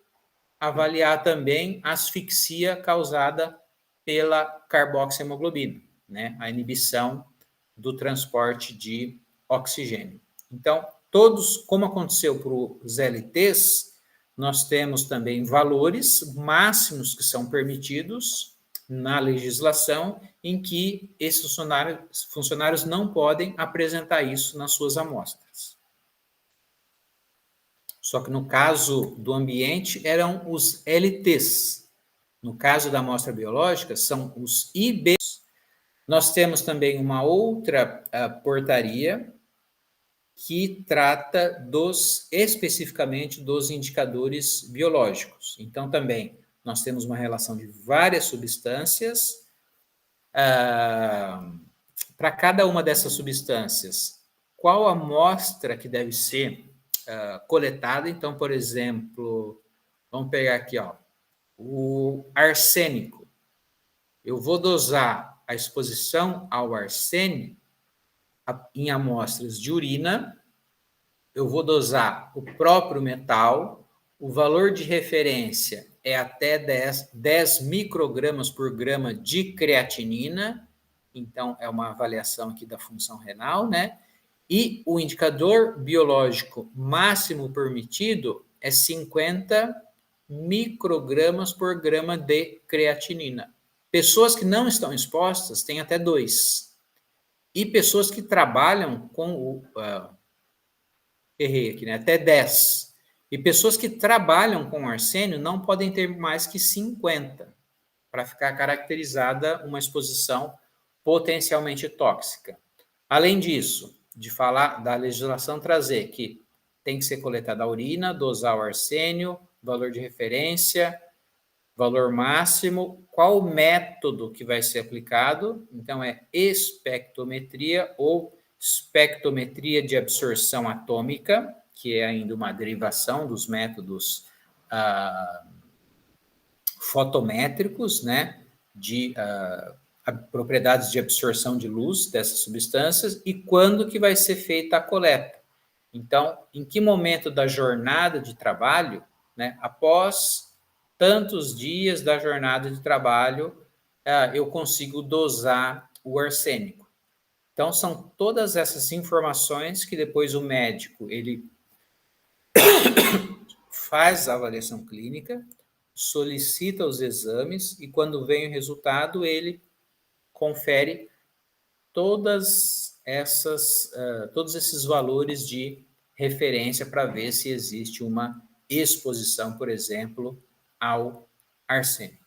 avaliar também a asfixia causada pela carboxihemoglobina, né? A inibição do transporte de oxigênio. Então, todos, como aconteceu para os LTs, nós temos também valores máximos que são permitidos na legislação, em que esses funcionários não podem apresentar isso nas suas amostras. Só que no caso do ambiente eram os LTs. No caso da amostra biológica, são os IBs. Nós temos também uma outra portaria que trata especificamente dos indicadores biológicos. Então, também, nós temos uma relação de várias substâncias. Para cada uma dessas substâncias, qual a amostra que deve ser coletada? Então, por exemplo, vamos pegar aqui, o arsênico. Eu vou dosar a exposição ao arsênio em amostras de urina, eu vou dosar o próprio metal, o valor de referência é até 10 microgramas por grama de creatinina, então é uma avaliação aqui da função renal, né? E o indicador biológico máximo permitido é 50 microgramas por grama de creatinina. Pessoas que não estão expostas têm até 2. E pessoas que trabalham com errei aqui, né? Até 10. E pessoas que trabalham com arsênio não podem ter mais que 50, para ficar caracterizada uma exposição potencialmente tóxica. Além disso, de falar da legislação trazer que tem que ser coletada a urina, dosar o arsênio, valor de referência, valor máximo, qual o método que vai ser aplicado. Então, é espectrometria ou espectrometria de absorção atômica, que é ainda uma derivação dos métodos fotométricos, né, de propriedades de absorção de luz dessas substâncias, e quando que vai ser feita a coleta. Então, em que momento da jornada de trabalho, né, após tantos dias da jornada de trabalho, eu consigo dosar o arsênico. Então, são todas essas informações que depois o médico, ele faz a avaliação clínica, solicita os exames e quando vem o resultado, ele confere todos esses valores de referência para ver se existe uma exposição, por exemplo, ao arsênio.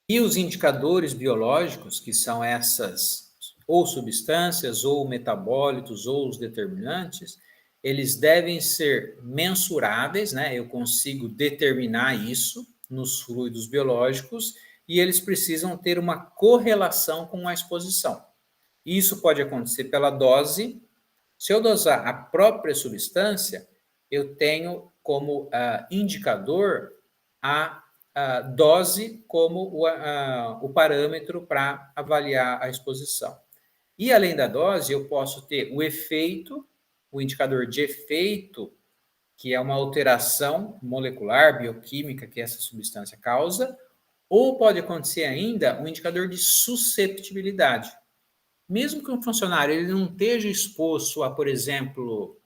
E os indicadores biológicos, que são essas ou substâncias, ou metabólitos, ou os determinantes, eles devem ser mensuráveis, né? Eu consigo determinar isso nos fluidos biológicos e eles precisam ter uma correlação com a exposição. Isso pode acontecer pela dose. Se eu dosar a própria substância, eu tenho como indicador a dose como o parâmetro para avaliar a exposição. E além da dose, eu posso ter o efeito, o indicador de efeito, que é uma alteração molecular, bioquímica que essa substância causa, ou pode acontecer ainda um indicador de susceptibilidade. Mesmo que um funcionário ele não esteja exposto a, por exemplo,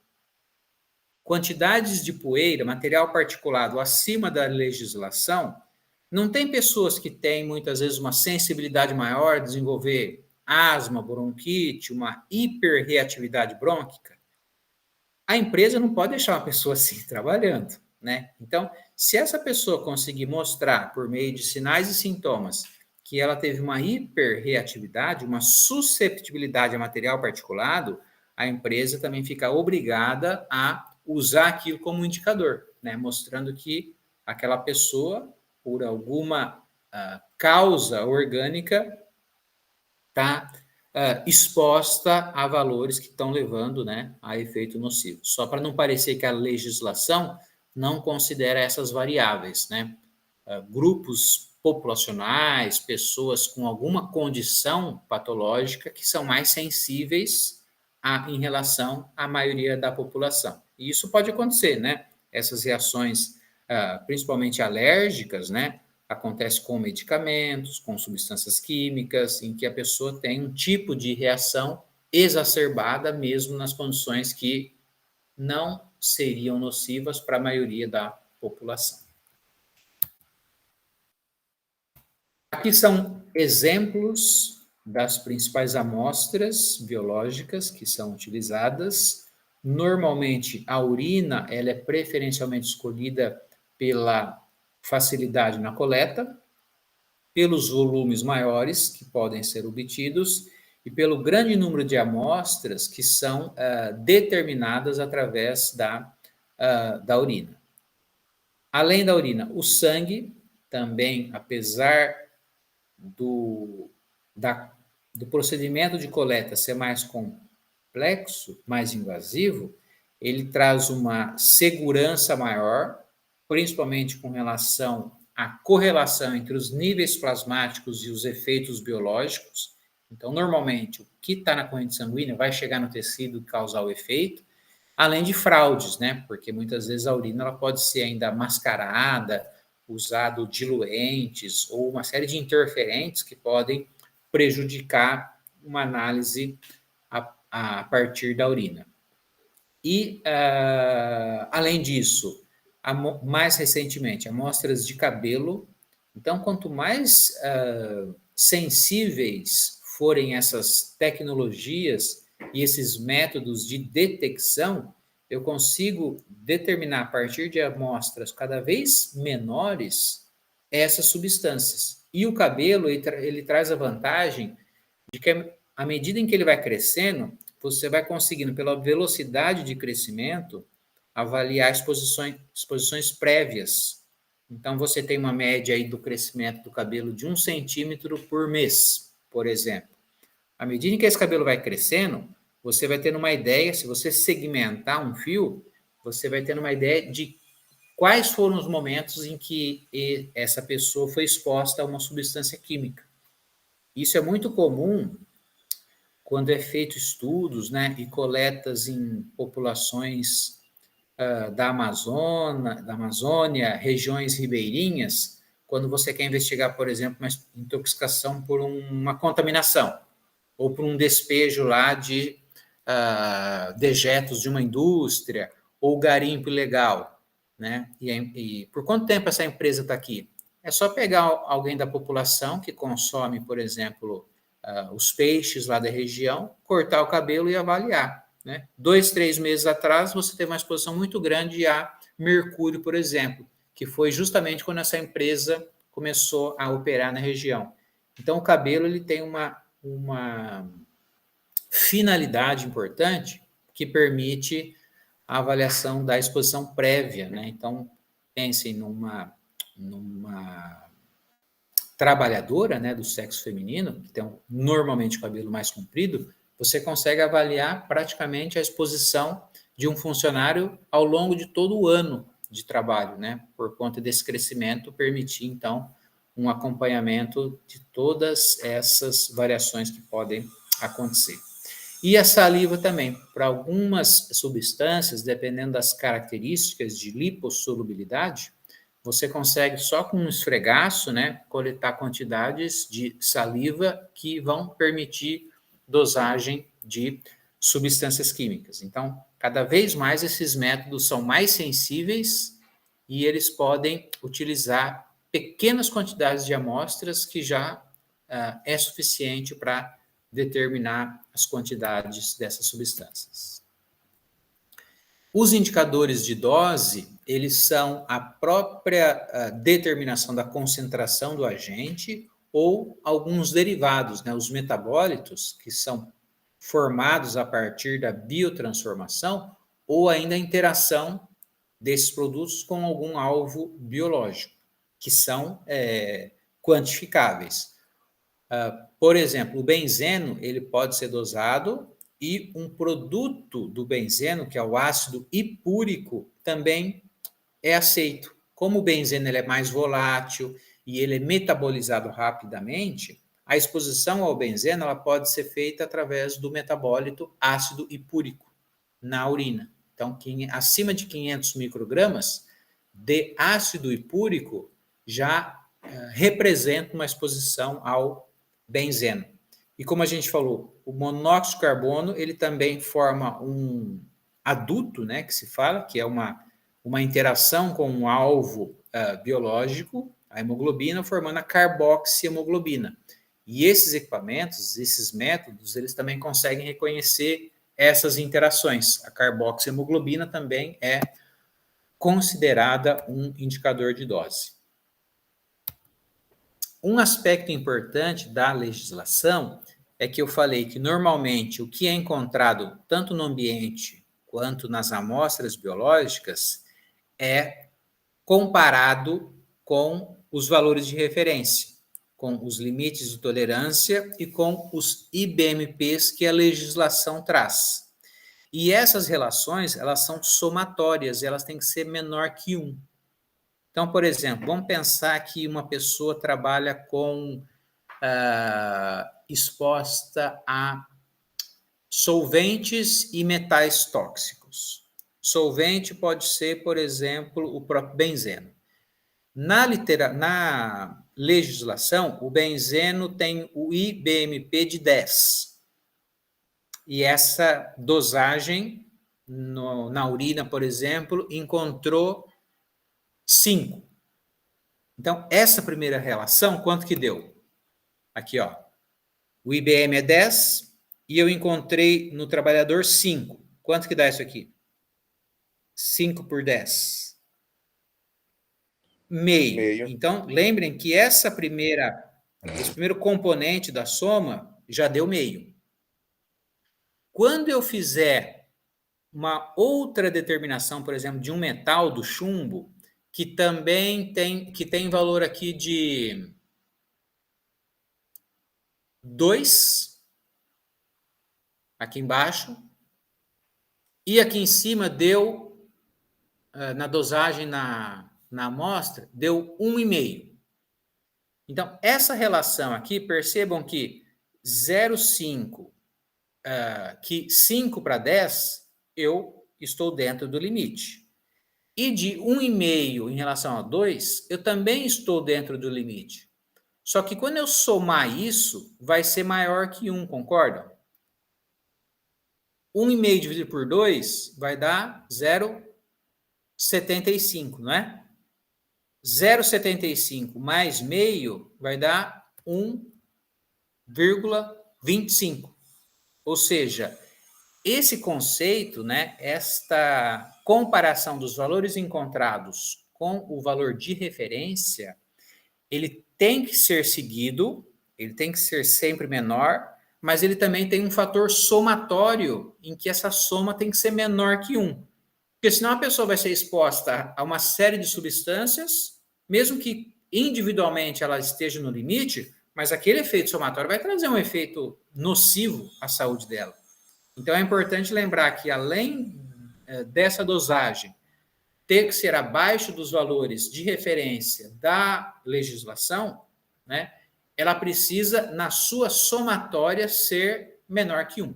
quantidades de poeira, material particulado acima da legislação, não tem pessoas que têm muitas vezes uma sensibilidade maior a desenvolver asma, bronquite, uma hiperreatividade brônquica? A empresa não pode deixar uma pessoa assim trabalhando, né? Então, se essa pessoa conseguir mostrar por meio de sinais e sintomas que ela teve uma hiperreatividade, uma susceptibilidade a material particulado, a empresa também fica obrigada a usar aquilo como indicador, né? Mostrando que aquela pessoa, por alguma causa orgânica, está exposta a valores que estão levando, né, a efeito nocivo. Só para não parecer que a legislação não considera essas variáveis, né? Grupos populacionais, pessoas com alguma condição patológica que são mais sensíveis em relação à maioria da população. E isso pode acontecer, né? Essas reações, principalmente alérgicas, né? Acontece com medicamentos, com substâncias químicas, em que a pessoa tem um tipo de reação exacerbada mesmo nas condições que não seriam nocivas para a maioria da população. Aqui são exemplos das principais amostras biológicas que são utilizadas. Normalmente, a urina ela é preferencialmente escolhida pela facilidade na coleta, pelos volumes maiores que podem ser obtidos e pelo grande número de amostras que são determinadas através da urina. Além da urina, o sangue também, apesar do procedimento de coleta ser mais complexo, mais invasivo, ele traz uma segurança maior, principalmente com relação à correlação entre os níveis plasmáticos e os efeitos biológicos. Então, normalmente, o que está na corrente sanguínea vai chegar no tecido e causar o efeito, além de fraudes, né? Porque muitas vezes a urina ela pode ser ainda mascarada, usado diluentes ou uma série de interferentes que podem prejudicar uma análise a partir da urina. E, além disso, mais recentemente, amostras de cabelo. Então, quanto mais sensíveis forem essas tecnologias e esses métodos de detecção, eu consigo determinar a partir de amostras cada vez menores essas substâncias. E o cabelo, ele traz a vantagem de que à medida em que ele vai crescendo, você vai conseguindo, pela velocidade de crescimento, avaliar exposições prévias. Então, você tem uma média aí do crescimento do cabelo de 1 centímetro por mês, por exemplo. À medida em que esse cabelo vai crescendo, você vai tendo uma ideia, se você segmentar um fio, você vai tendo uma ideia de quais foram os momentos em que essa pessoa foi exposta a uma substância química. Isso é muito comum quando é feito estudos, né, e coletas em populações da Amazônia, regiões ribeirinhas, quando você quer investigar, por exemplo, uma intoxicação por uma contaminação, ou por um despejo lá de dejetos de uma indústria, ou garimpo ilegal, né? E por quanto tempo essa empresa está aqui? É só pegar alguém da população que consome, por exemplo, os peixes lá da região, cortar o cabelo e avaliar, né? 2, 3 meses atrás, você teve uma exposição muito grande a mercúrio, por exemplo, que foi justamente quando essa empresa começou a operar na região. Então, o cabelo ele tem uma finalidade importante que permite a avaliação da exposição prévia, né? Então, pensem numa trabalhadora, né, do sexo feminino, que tem normalmente o cabelo mais comprido, você consegue avaliar praticamente a exposição de um funcionário ao longo de todo o ano de trabalho, né? Por conta desse crescimento, permitir, então, um acompanhamento de todas essas variações que podem acontecer. E a saliva também, para algumas substâncias, dependendo das características de lipossolubilidade, você consegue só com um esfregaço, né, coletar quantidades de saliva que vão permitir dosagem de substâncias químicas. Então, cada vez mais esses métodos são mais sensíveis e eles podem utilizar pequenas quantidades de amostras que já é suficiente para determinar as quantidades dessas substâncias. Os indicadores de dose, eles são a própria determinação da concentração do agente ou alguns derivados, né, os metabólitos, que são formados a partir da biotransformação ou ainda a interação desses produtos com algum alvo biológico, que são quantificáveis. Por exemplo, o benzeno, ele pode ser dosado e um produto do benzeno, que é o ácido hipúrico, também é aceito. Como o benzeno ele é mais volátil e ele é metabolizado rapidamente, a exposição ao benzeno ela pode ser feita através do metabólito ácido hipúrico na urina. Então, acima de 500 microgramas de ácido hipúrico já representa uma exposição ao benzeno. E como a gente falou, o monóxido de carbono, ele também forma um aduto, né, que se fala, que é uma interação com um alvo biológico, a hemoglobina, formando a carboxihemoglobina. E esses equipamentos, esses métodos, eles também conseguem reconhecer essas interações. A carboxihemoglobina também é considerada um indicador de dose. Um aspecto importante da legislação é que eu falei que, normalmente, o que é encontrado tanto no ambiente quanto nas amostras biológicas é comparado com os valores de referência, com os limites de tolerância e com os IBMPs que a legislação traz. E essas relações, elas são somatórias, elas têm que ser menor que 1. Então, por exemplo, vamos pensar que uma pessoa trabalha com exposta a solventes e metais tóxicos. Solvente pode ser, por exemplo, o próprio benzeno. Na legislação, o benzeno tem o IBMP de 10. E essa dosagem, na urina, por exemplo, encontrou 5. Então, essa primeira relação, quanto que deu? Aqui, ó. O IBM é 10 e eu encontrei no trabalhador 5. Quanto que dá isso aqui? 5 por 10? Meio. Meio. Então, lembrem que esse primeiro componente da soma já deu meio. Quando eu fizer uma outra determinação, por exemplo, de um metal, do chumbo, que também tem valor aqui de 2, aqui embaixo, e aqui em cima deu, na dosagem, na amostra, deu 1,5. Então, essa relação aqui, percebam que 0,5, que 5 para 10, eu estou dentro do limite. E de 1,5 em relação a 2, eu também estou dentro do limite. Só que quando eu somar isso, vai ser maior que 1, concordam? 1,5 dividido por 2 vai dar 0,75, não é? 0,75 mais meio vai dar 1,25. Ou seja, esse conceito, né, esta comparação dos valores encontrados com o valor de referência, ele tem que ser seguido, ele tem que ser sempre menor, mas ele também tem um fator somatório em que essa soma tem que ser menor que 1. Porque senão a pessoa vai ser exposta a uma série de substâncias, mesmo que individualmente ela esteja no limite, mas aquele efeito somatório vai trazer um efeito nocivo à saúde dela. Então é importante lembrar que, além dessa dosagem ter que ser abaixo dos valores de referência da legislação, né, ela precisa, na sua somatória, ser menor que 1.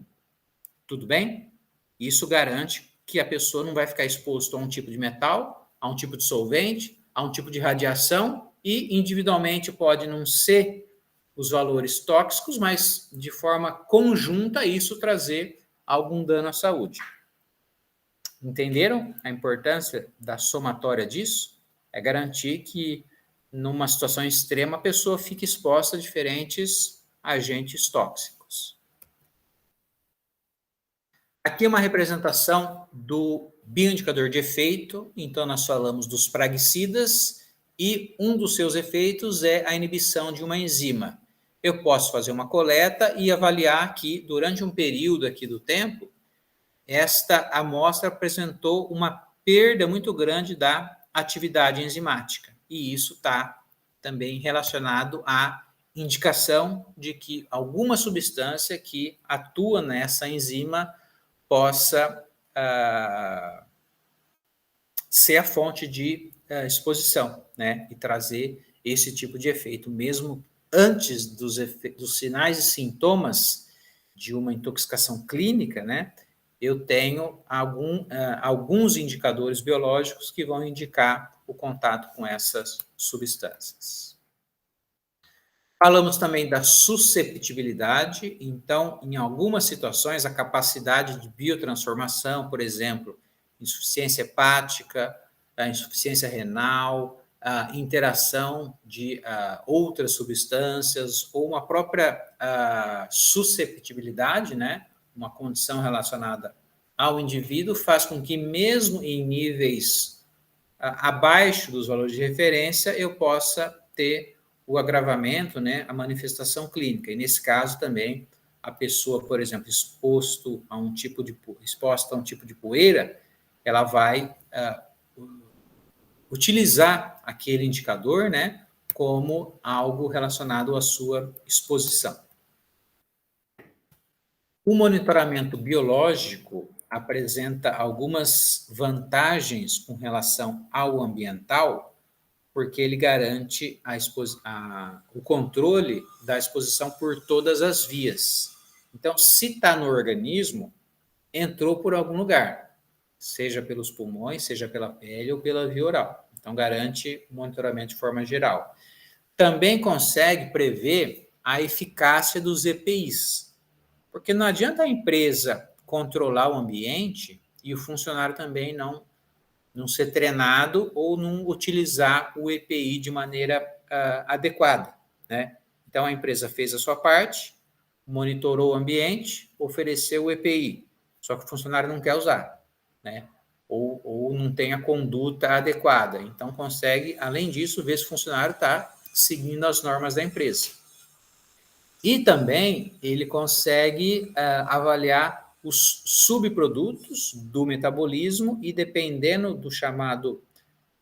Tudo bem? Isso garante que a pessoa não vai ficar exposta a um tipo de metal, a um tipo de solvente, a um tipo de radiação, e individualmente pode não ser os valores tóxicos, mas de forma conjunta isso trazer algum dano à saúde. Entenderam a importância da somatória disso? É garantir que, numa situação extrema, a pessoa fique exposta a diferentes agentes tóxicos. Aqui é uma representação do bioindicador de efeito. Então, nós falamos dos praguicidas e um dos seus efeitos é a inibição de uma enzima. Eu posso fazer uma coleta e avaliar que, durante um período aqui do tempo, esta amostra apresentou uma perda muito grande da atividade enzimática. E isso está também relacionado à indicação de que alguma substância que atua nessa enzima possa ser a fonte de exposição, né? E trazer esse tipo de efeito, mesmo antes dos sinais e sintomas de uma intoxicação clínica, né? Eu tenho alguns indicadores biológicos que vão indicar o contato com essas substâncias. Falamos também da susceptibilidade. Então, em algumas situações, a capacidade de biotransformação, por exemplo, insuficiência hepática, a insuficiência renal, a interação de outras substâncias, ou uma própria susceptibilidade, né? Uma condição relacionada ao indivíduo, faz com que, mesmo em níveis abaixo dos valores de referência, eu possa ter o agravamento, né, a manifestação clínica. E, nesse caso, também, a pessoa, por exemplo, exposta a um tipo de poeira, ela vai utilizar aquele indicador, né, como algo relacionado à sua exposição. O monitoramento biológico apresenta algumas vantagens com relação ao ambiental, porque ele garante o controle da exposição por todas as vias. Então, se está no organismo, entrou por algum lugar, seja pelos pulmões, seja pela pele ou pela via oral. Então, garante o monitoramento de forma geral. Também consegue prever a eficácia dos EPIs, porque não adianta a empresa controlar o ambiente e o funcionário também não ser treinado ou não utilizar o EPI de maneira adequada, né? Então, a empresa fez a sua parte, monitorou o ambiente, ofereceu o EPI, só que o funcionário não quer usar, né? ou não tem a conduta adequada. Então, consegue, além disso, ver se o funcionário está seguindo as normas da empresa. E também ele consegue avaliar os subprodutos do metabolismo e, dependendo do chamado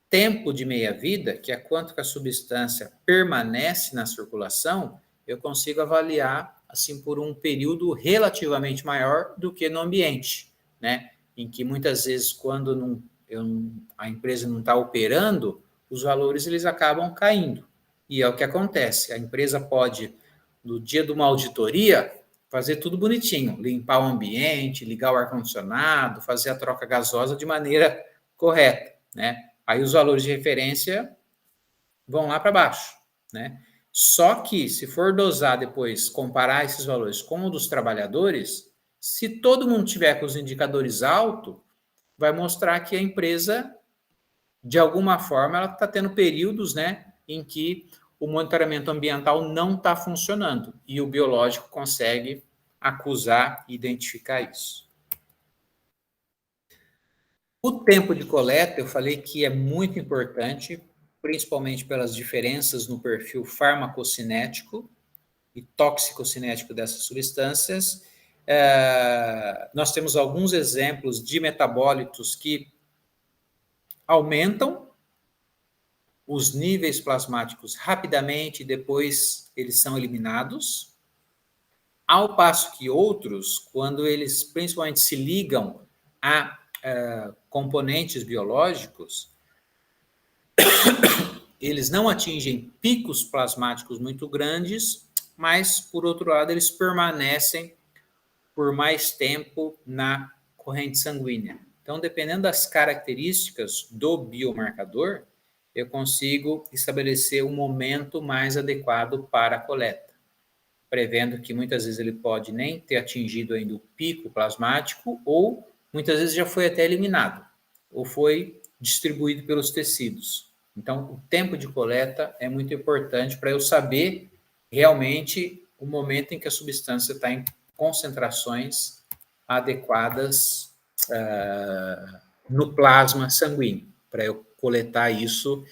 tempo de meia-vida, que é quanto que a substância permanece na circulação, eu consigo avaliar assim por um período relativamente maior do que no ambiente, né? Em que muitas vezes, quando a empresa não está operando, os valores eles acabam caindo. E é o que acontece. A empresa pode, no dia de uma auditoria, fazer tudo bonitinho, limpar o ambiente, ligar o ar-condicionado, fazer a troca gasosa de maneira correta, né? Aí os valores de referência vão lá para baixo, né? Só que, se for dosar depois, comparar esses valores com o dos trabalhadores, se todo mundo tiver com os indicadores altos, vai mostrar que a empresa, de alguma forma, ela está tendo períodos, né, em que o monitoramento ambiental não está funcionando e o biológico consegue acusar e identificar isso. O tempo de coleta, eu falei que é muito importante, principalmente pelas diferenças no perfil farmacocinético e toxicocinético dessas substâncias. Nós temos alguns exemplos de metabólitos que aumentam os níveis plasmáticos rapidamente e depois eles são eliminados, ao passo que outros, quando eles principalmente se ligam a componentes biológicos, eles não atingem picos plasmáticos muito grandes, mas, por outro lado, eles permanecem por mais tempo na corrente sanguínea. Então, dependendo das características do biomarcador, eu consigo estabelecer um momento mais adequado para a coleta, prevendo que muitas vezes ele pode nem ter atingido ainda o pico plasmático ou muitas vezes já foi até eliminado ou foi distribuído pelos tecidos. Então, o tempo de coleta é muito importante para eu saber realmente o momento em que a substância está em concentrações adequadas no plasma sanguíneo, para eu coletar isso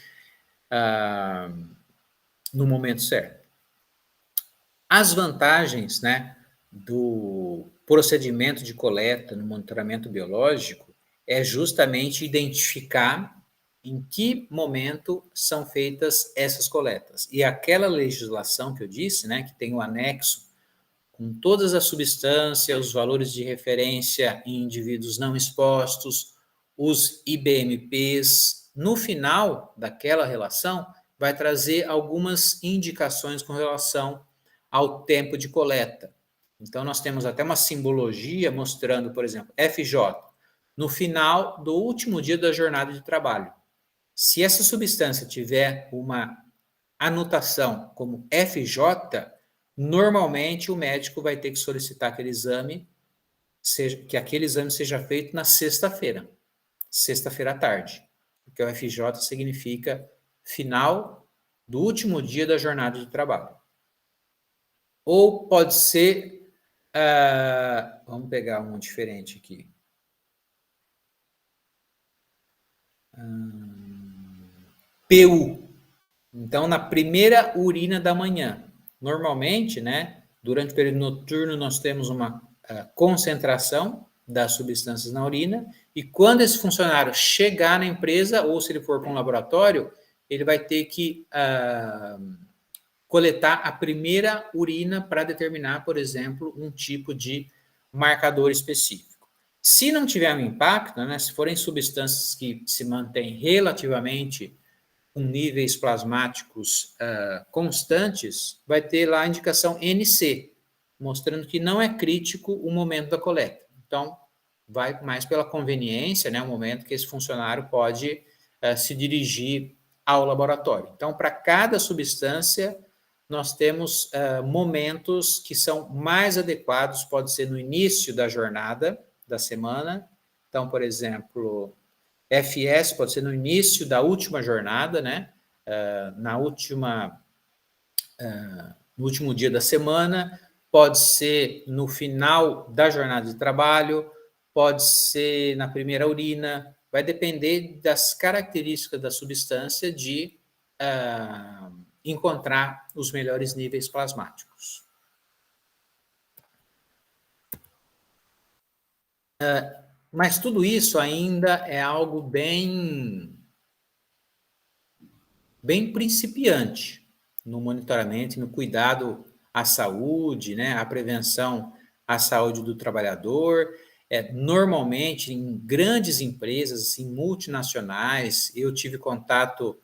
no momento certo. As vantagens, né, do procedimento de coleta no monitoramento biológico é justamente identificar em que momento são feitas essas coletas. E aquela legislação que eu disse, né, que tem o anexo com todas as substâncias, os valores de referência em indivíduos não expostos, os IBMPs, no final daquela relação, vai trazer algumas indicações com relação ao tempo de coleta. Então, nós temos até uma simbologia mostrando, por exemplo, FJ, no final do último dia da jornada de trabalho. Se essa substância tiver uma anotação como FJ, normalmente o médico vai ter que solicitar aquele exame, que aquele exame seja feito na sexta-feira à tarde, porque o FJ significa final do último dia da jornada de trabalho. Ou pode ser, vamos pegar um diferente aqui. PU. Então, na primeira urina da manhã. Normalmente, né, durante o período noturno, nós temos uma concentração das substâncias na urina, e quando esse funcionário chegar na empresa, ou se ele for para um laboratório, ele vai ter que coletar a primeira urina para determinar, por exemplo, um tipo de marcador específico. Se não tiver um impacto, né, se forem substâncias que se mantêm relativamente com níveis plasmáticos constantes, vai ter lá a indicação NC, mostrando que não é crítico o momento da coleta. Então, vai mais pela conveniência, né, o momento que esse funcionário pode se dirigir ao laboratório. Então, para cada substância, nós temos momentos que são mais adequados, pode ser no início da jornada da semana. Então, por exemplo, FS pode ser no início da última jornada, né? No último dia da semana, pode ser no final da jornada de trabalho, pode ser na primeira urina, vai depender das características da substância de encontrar os melhores níveis plasmáticos. Mas tudo isso ainda é algo bem principiante no monitoramento e no cuidado à saúde, né, à prevenção à saúde do trabalhador. Normalmente, em grandes empresas, assim, multinacionais, eu tive contato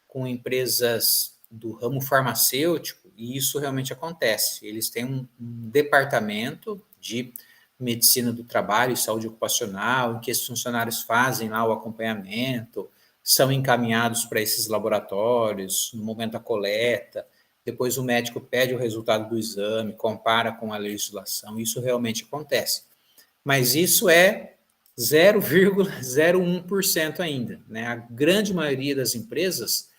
com empresas do ramo farmacêutico, e isso realmente acontece. Eles têm um departamento de medicina do trabalho e saúde ocupacional, em que esses funcionários fazem lá o acompanhamento, são encaminhados para esses laboratórios no momento da coleta, depois o médico pede o resultado do exame, compara com a legislação, isso realmente acontece. Mas isso é 0,01% ainda, né? A grande maioria das empresas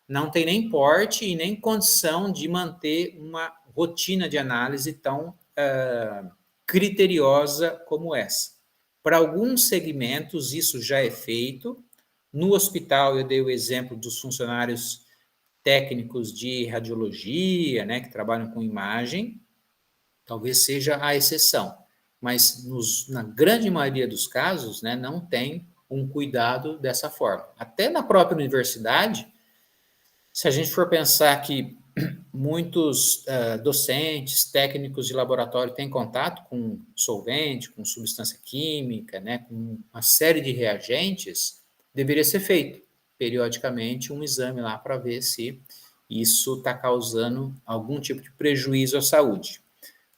não tem nem porte e nem condição de manter uma rotina de análise tão criteriosa como essa. Para alguns segmentos, isso já é feito. No hospital, eu dei o exemplo dos funcionários técnicos de radiologia, né, que trabalham com imagem, talvez seja a exceção. Mas na grande maioria dos casos, né, não tem um cuidado dessa forma. Até na própria universidade, se a gente for pensar que muitos docentes, técnicos de laboratório têm contato com solvente, com substância química, né, com uma série de reagentes, deveria ser feito periodicamente um exame lá para ver se isso está causando algum tipo de prejuízo à saúde.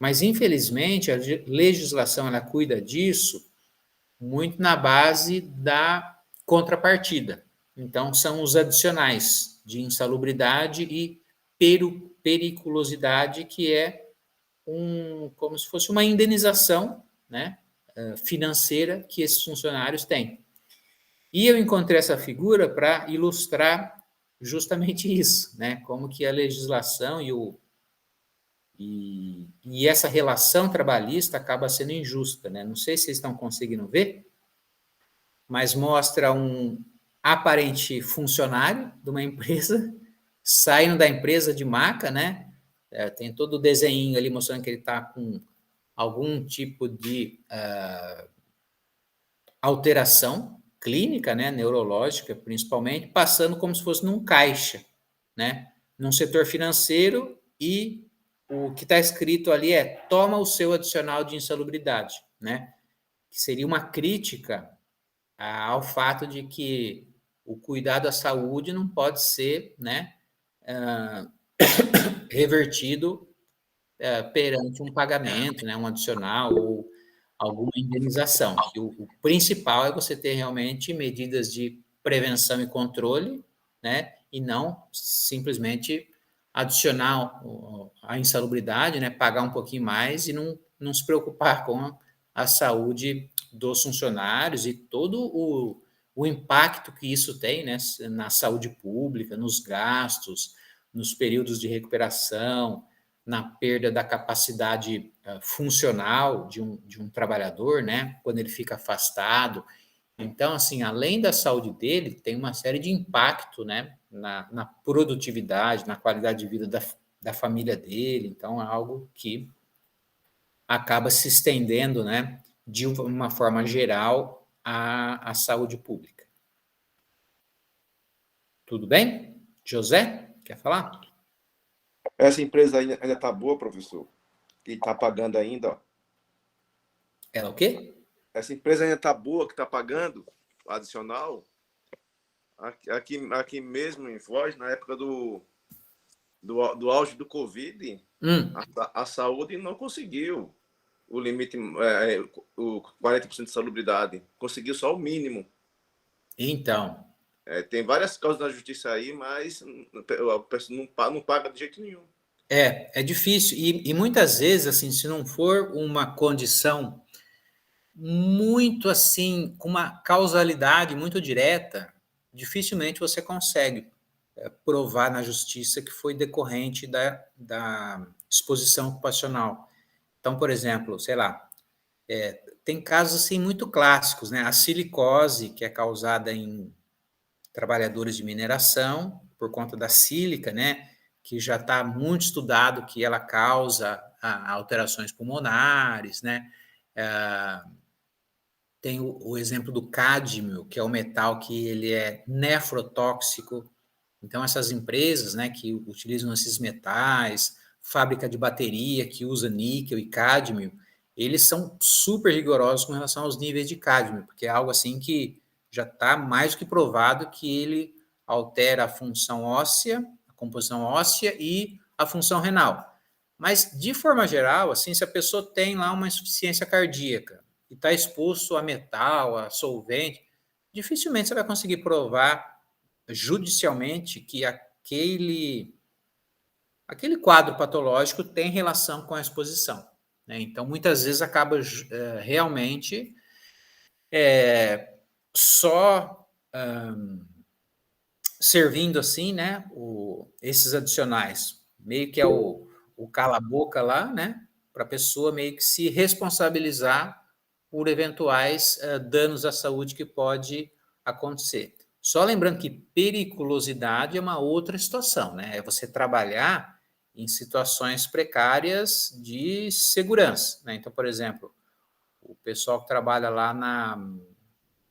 Mas, infelizmente, a legislação ela cuida disso muito na base da contrapartida. Então, são os adicionais de insalubridade e periculosidade, que é como se fosse uma indenização, né, financeira que esses funcionários têm. E eu encontrei essa figura para ilustrar justamente isso, né, como que a legislação e essa relação trabalhista acaba sendo injusta, né? Não sei se vocês estão conseguindo ver, mas mostra um aparente funcionário de uma empresa saindo da empresa de maca, né? Tem todo o desenho ali mostrando que ele está com algum tipo de alteração clínica, né, neurológica, principalmente, passando como se fosse num caixa, né, num setor financeiro, e o que está escrito ali é: toma o seu adicional de insalubridade, né, que seria uma crítica ao fato de que o cuidado à saúde não pode ser, né, revertido perante um pagamento, né, um adicional ou alguma indenização. O principal é você ter realmente medidas de prevenção e controle, né, e não simplesmente adicionar a insalubridade, né, pagar um pouquinho mais e não se preocupar com a saúde dos funcionários e todo o impacto que isso tem, né, na saúde pública, nos gastos, nos períodos de recuperação, na perda da capacidade funcional de um trabalhador, né, quando ele fica afastado. Então, assim, além da saúde dele, tem uma série de impacto, né, na produtividade, na qualidade de vida da família dele. Então, é algo que acaba se estendendo, né, de uma forma geral à saúde pública. Tudo bem? José, quer falar? Essa empresa ainda está boa, professor? Que está pagando ainda? Ó. Ela o quê? Essa empresa ainda está boa, que está pagando adicional? Aqui mesmo em Foz, na época do auge do Covid, a saúde não conseguiu o limite, o 40% de salubridade. Conseguiu só o mínimo. Então... tem várias causas na justiça aí, mas a pessoa não paga de jeito nenhum. É difícil. E muitas vezes, assim, se não for uma condição muito assim, com uma causalidade muito direta, dificilmente você consegue provar na justiça que foi decorrente da exposição ocupacional. Então, por exemplo, sei lá, tem casos assim muito clássicos, né? A silicose, que é causada em trabalhadores de mineração, por conta da sílica, né? Que já está muito estudado que ela causa alterações pulmonares, né? Tem o exemplo do cádmio, que é o metal que ele é nefrotóxico. Então, essas empresas, né, que utilizam esses metais, fábrica de bateria que usa níquel e cádmio, eles são super rigorosos com relação aos níveis de cádmio, porque é algo assim que já está mais do que provado que ele altera a função óssea, a composição óssea e a função renal. Mas, de forma geral, assim, se a pessoa tem lá uma insuficiência cardíaca e está exposto a metal, a solvente, dificilmente você vai conseguir provar judicialmente que aquele quadro patológico tem relação com a exposição, né? Então, muitas vezes acaba realmente só servindo assim, né, esses adicionais, meio que é o cala-boca lá, né, para a pessoa meio que se responsabilizar por eventuais danos à saúde que pode acontecer. Só lembrando que periculosidade é uma outra situação, né? É você trabalhar em situações precárias de segurança, né? Então, por exemplo, o pessoal que trabalha lá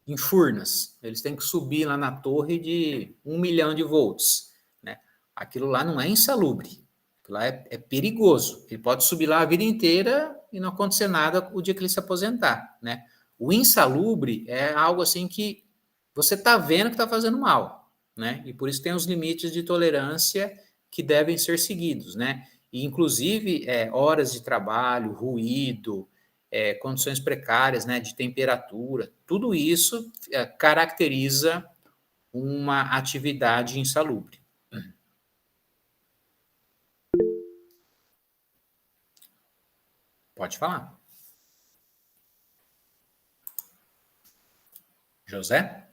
em Furnas, eles têm que subir lá na torre de 1 milhão de volts, né? Aquilo lá não é insalubre, aquilo lá é perigoso. Ele pode subir lá a vida inteira e não acontecer nada o dia que ele se aposentar, né? O insalubre é algo assim que você está vendo que está fazendo mal, né? E por isso tem os limites de tolerância que devem ser seguidos, né? E, inclusive, horas de trabalho, ruído, condições precárias, né, de temperatura, tudo isso caracteriza uma atividade insalubre. Pode falar. José?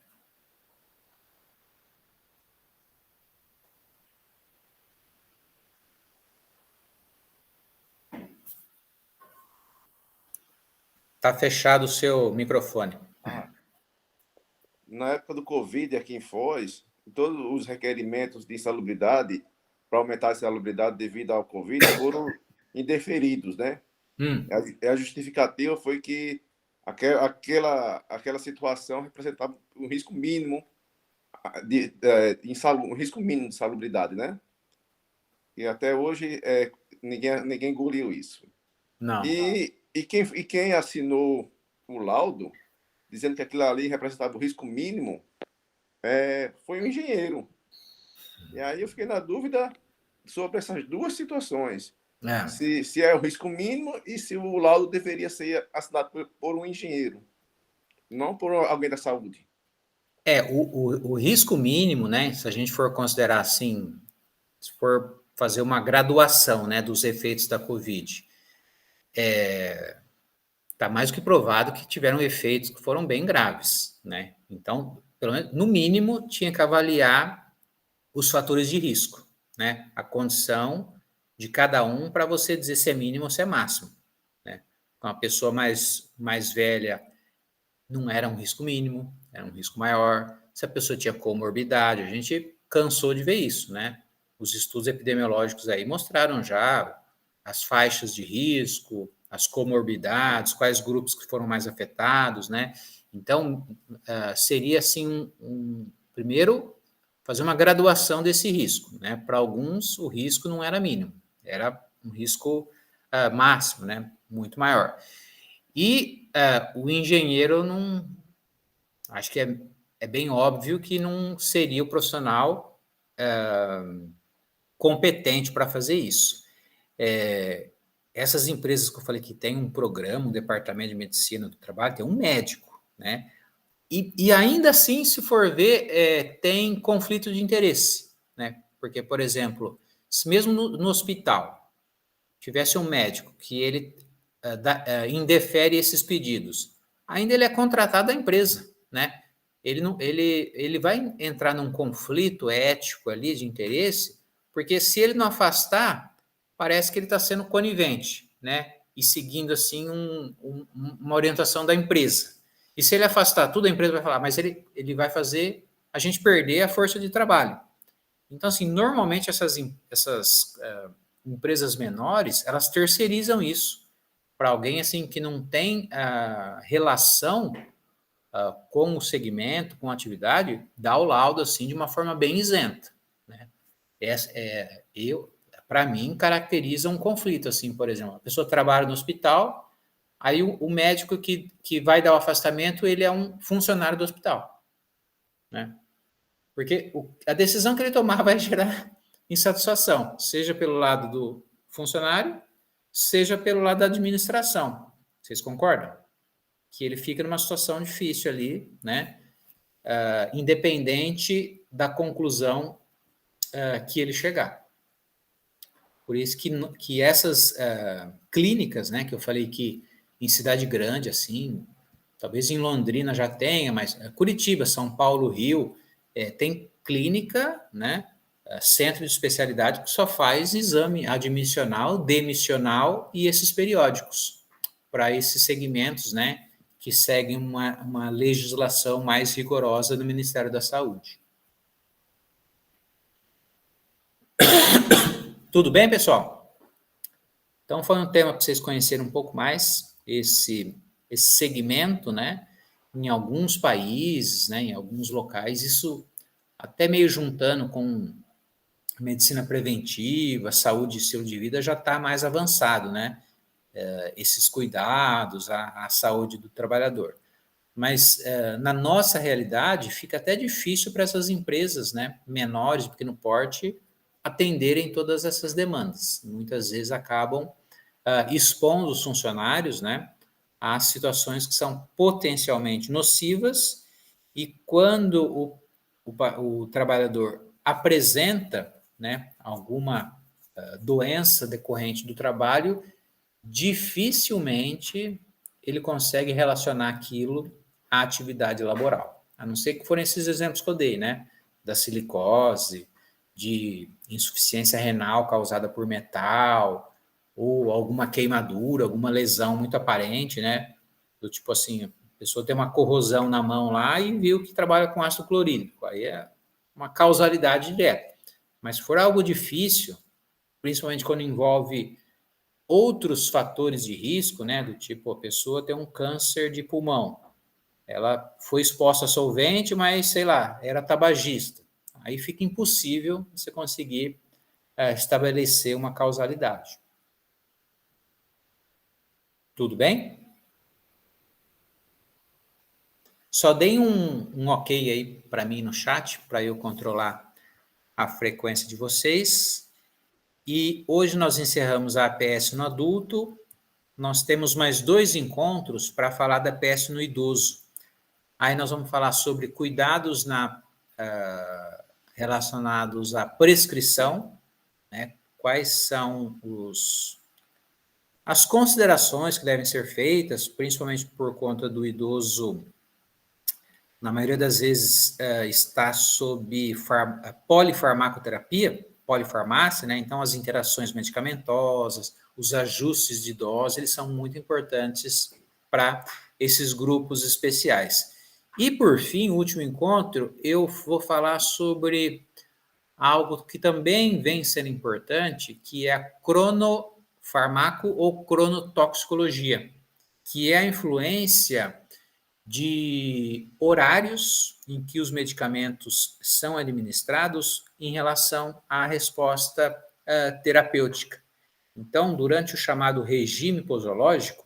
Está fechado o seu microfone. Na época do Covid, aqui em Foz, todos os requerimentos de insalubridade, para aumentar a insalubridade devido ao Covid, foram indeferidos, né? A justificativa foi que aquela situação representava um risco mínimo um risco mínimo de salubridade, né? E até hoje ninguém engoliu isso. Não. E quem assinou o laudo, dizendo que aquilo ali representava o risco mínimo, foi um engenheiro. E aí eu fiquei na dúvida sobre essas duas situações. Se é o risco mínimo e se o laudo deveria ser assinado por um engenheiro, não por alguém da saúde. O risco mínimo, né, se a gente for considerar assim, se for fazer uma graduação, né, dos efeitos da Covid, está mais do que provado que tiveram efeitos que foram bem graves, né? Então, pelo menos, no mínimo, tinha que avaliar os fatores de risco, né? A condição de cada um para você dizer se é mínimo ou se é máximo, né? Então, a pessoa mais velha não era um risco mínimo, era um risco maior. Se a pessoa tinha comorbidade, a gente cansou de ver isso, né? Os estudos epidemiológicos aí mostraram já as faixas de risco, as comorbidades, quais grupos que foram mais afetados, né? Então, seria assim, primeiro, fazer uma graduação desse risco, né? Para alguns, o risco não era mínimo, era um risco máximo, né? Muito maior. E o engenheiro não... Acho que é bem óbvio que não seria o profissional competente para fazer isso. Essas empresas que eu falei que tem um programa, um departamento de medicina do trabalho, tem um médico, né? E ainda assim, se for ver, tem conflito de interesse, né? Porque, por exemplo, se mesmo no hospital tivesse um médico que ele indefere esses pedidos, ainda ele é contratado da empresa, né? Ele vai entrar num conflito ético ali de interesse, porque se ele não afastar, parece que ele está sendo conivente, né? e seguindo assim uma orientação da empresa. E se ele afastar tudo, a empresa vai falar, mas ele vai fazer a gente perder a força de trabalho. Então, assim, normalmente essas empresas menores, elas terceirizam isso para alguém assim que não tem relação com o segmento, com a atividade, dá o laudo assim de uma forma bem isenta, né? Para mim, caracteriza um conflito, assim, por exemplo, a pessoa trabalha no hospital, aí o médico que vai dar o afastamento, ele é um funcionário do hospital, né? Porque a decisão que ele tomar vai gerar insatisfação, seja pelo lado do funcionário, seja pelo lado da administração. Vocês concordam? Que ele fica numa situação difícil ali, né? Independente da conclusão que ele chegar. Por isso que essas clínicas, né, que eu falei que em cidade grande, assim, talvez em Londrina já tenha, mas Curitiba, São Paulo, Rio, tem clínica, né, centro de especialidade que só faz exame admissional, demissional e esses periódicos para esses segmentos, né, que seguem uma legislação mais rigorosa do Ministério da Saúde. Tudo bem, pessoal? Então, foi um tema para vocês conhecerem um pouco mais esse segmento, né? Em alguns países, né? Em alguns locais, isso até meio juntando com medicina preventiva, saúde e estilo de vida, já está mais avançado, né? Esses cuidados, a saúde do trabalhador. Mas na nossa realidade fica até difícil para essas empresas, né, menores, de pequeno porte, atenderem todas essas demandas. Muitas vezes acabam expondo os funcionários, né, a situações que são potencialmente nocivas, e quando o trabalhador apresenta, né, alguma doença decorrente do trabalho, dificilmente ele consegue relacionar aquilo à atividade laboral. A não ser que forem esses exemplos que eu dei, né? Da silicose, de insuficiência renal causada por metal, ou alguma queimadura, alguma lesão muito aparente, né? Do tipo assim, a pessoa tem uma corrosão na mão lá e viu que trabalha com ácido clorídrico. Aí é uma causalidade direta. Mas se for algo difícil, principalmente quando envolve outros fatores de risco, né, do tipo a pessoa tem um câncer de pulmão, ela foi exposta a solvente, mas, sei lá, era tabagista. Aí fica impossível você conseguir estabelecer uma causalidade. Tudo bem? Só deem um ok aí para mim no chat, para eu controlar a frequência de vocês. E hoje nós encerramos a APS no adulto. Nós temos mais 2 encontros para falar da APS no idoso. Aí nós vamos falar sobre cuidados relacionados à prescrição, né? Quais são as considerações que devem ser feitas, principalmente por conta do idoso, na maioria das vezes está sob polifarmácia, né? Então as interações medicamentosas, os ajustes de dose, eles são muito importantes para esses grupos especiais. E, por fim, o último encontro, eu vou falar sobre algo que também vem sendo importante, que é a cronofarmaco ou cronotoxicologia, que é a influência de horários em que os medicamentos são administrados em relação à resposta terapêutica. Então, durante o chamado regime posológico,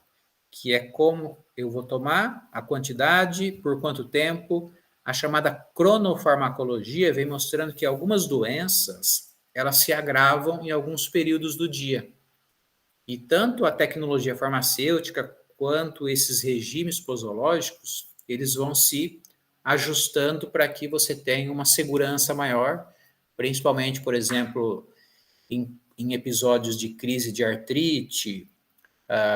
que é como eu vou tomar, a quantidade, por quanto tempo, a chamada cronofarmacologia vem mostrando que algumas doenças, elas se agravam em alguns períodos do dia. E tanto a tecnologia farmacêutica quanto esses regimes posológicos, eles vão se ajustando para que você tenha uma segurança maior, principalmente, por exemplo, em episódios de crise de artrite,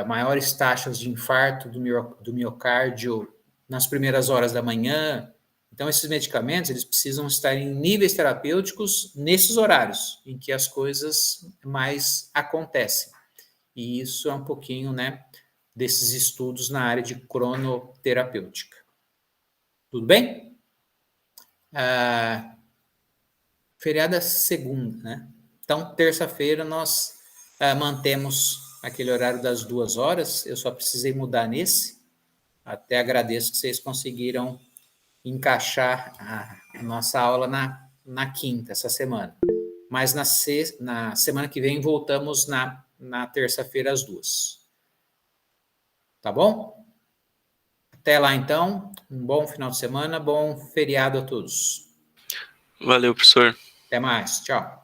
maiores taxas de infarto do miocárdio nas primeiras horas da manhã. Então, esses medicamentos, eles precisam estar em níveis terapêuticos nesses horários, em que as coisas mais acontecem. e isso é um pouquinho, né, desses estudos na área de cronoterapêutica. Tudo bem? Feriado é segunda, né? Então, terça-feira nós mantemos aquele horário das 2 horas, eu só precisei mudar nesse, até agradeço que vocês conseguiram encaixar a nossa aula na quinta, essa semana. Mas na semana que vem voltamos na terça-feira às 2. Tá bom? Até lá, então. Um bom final de semana, bom feriado a todos. Valeu, professor. Até mais. Tchau.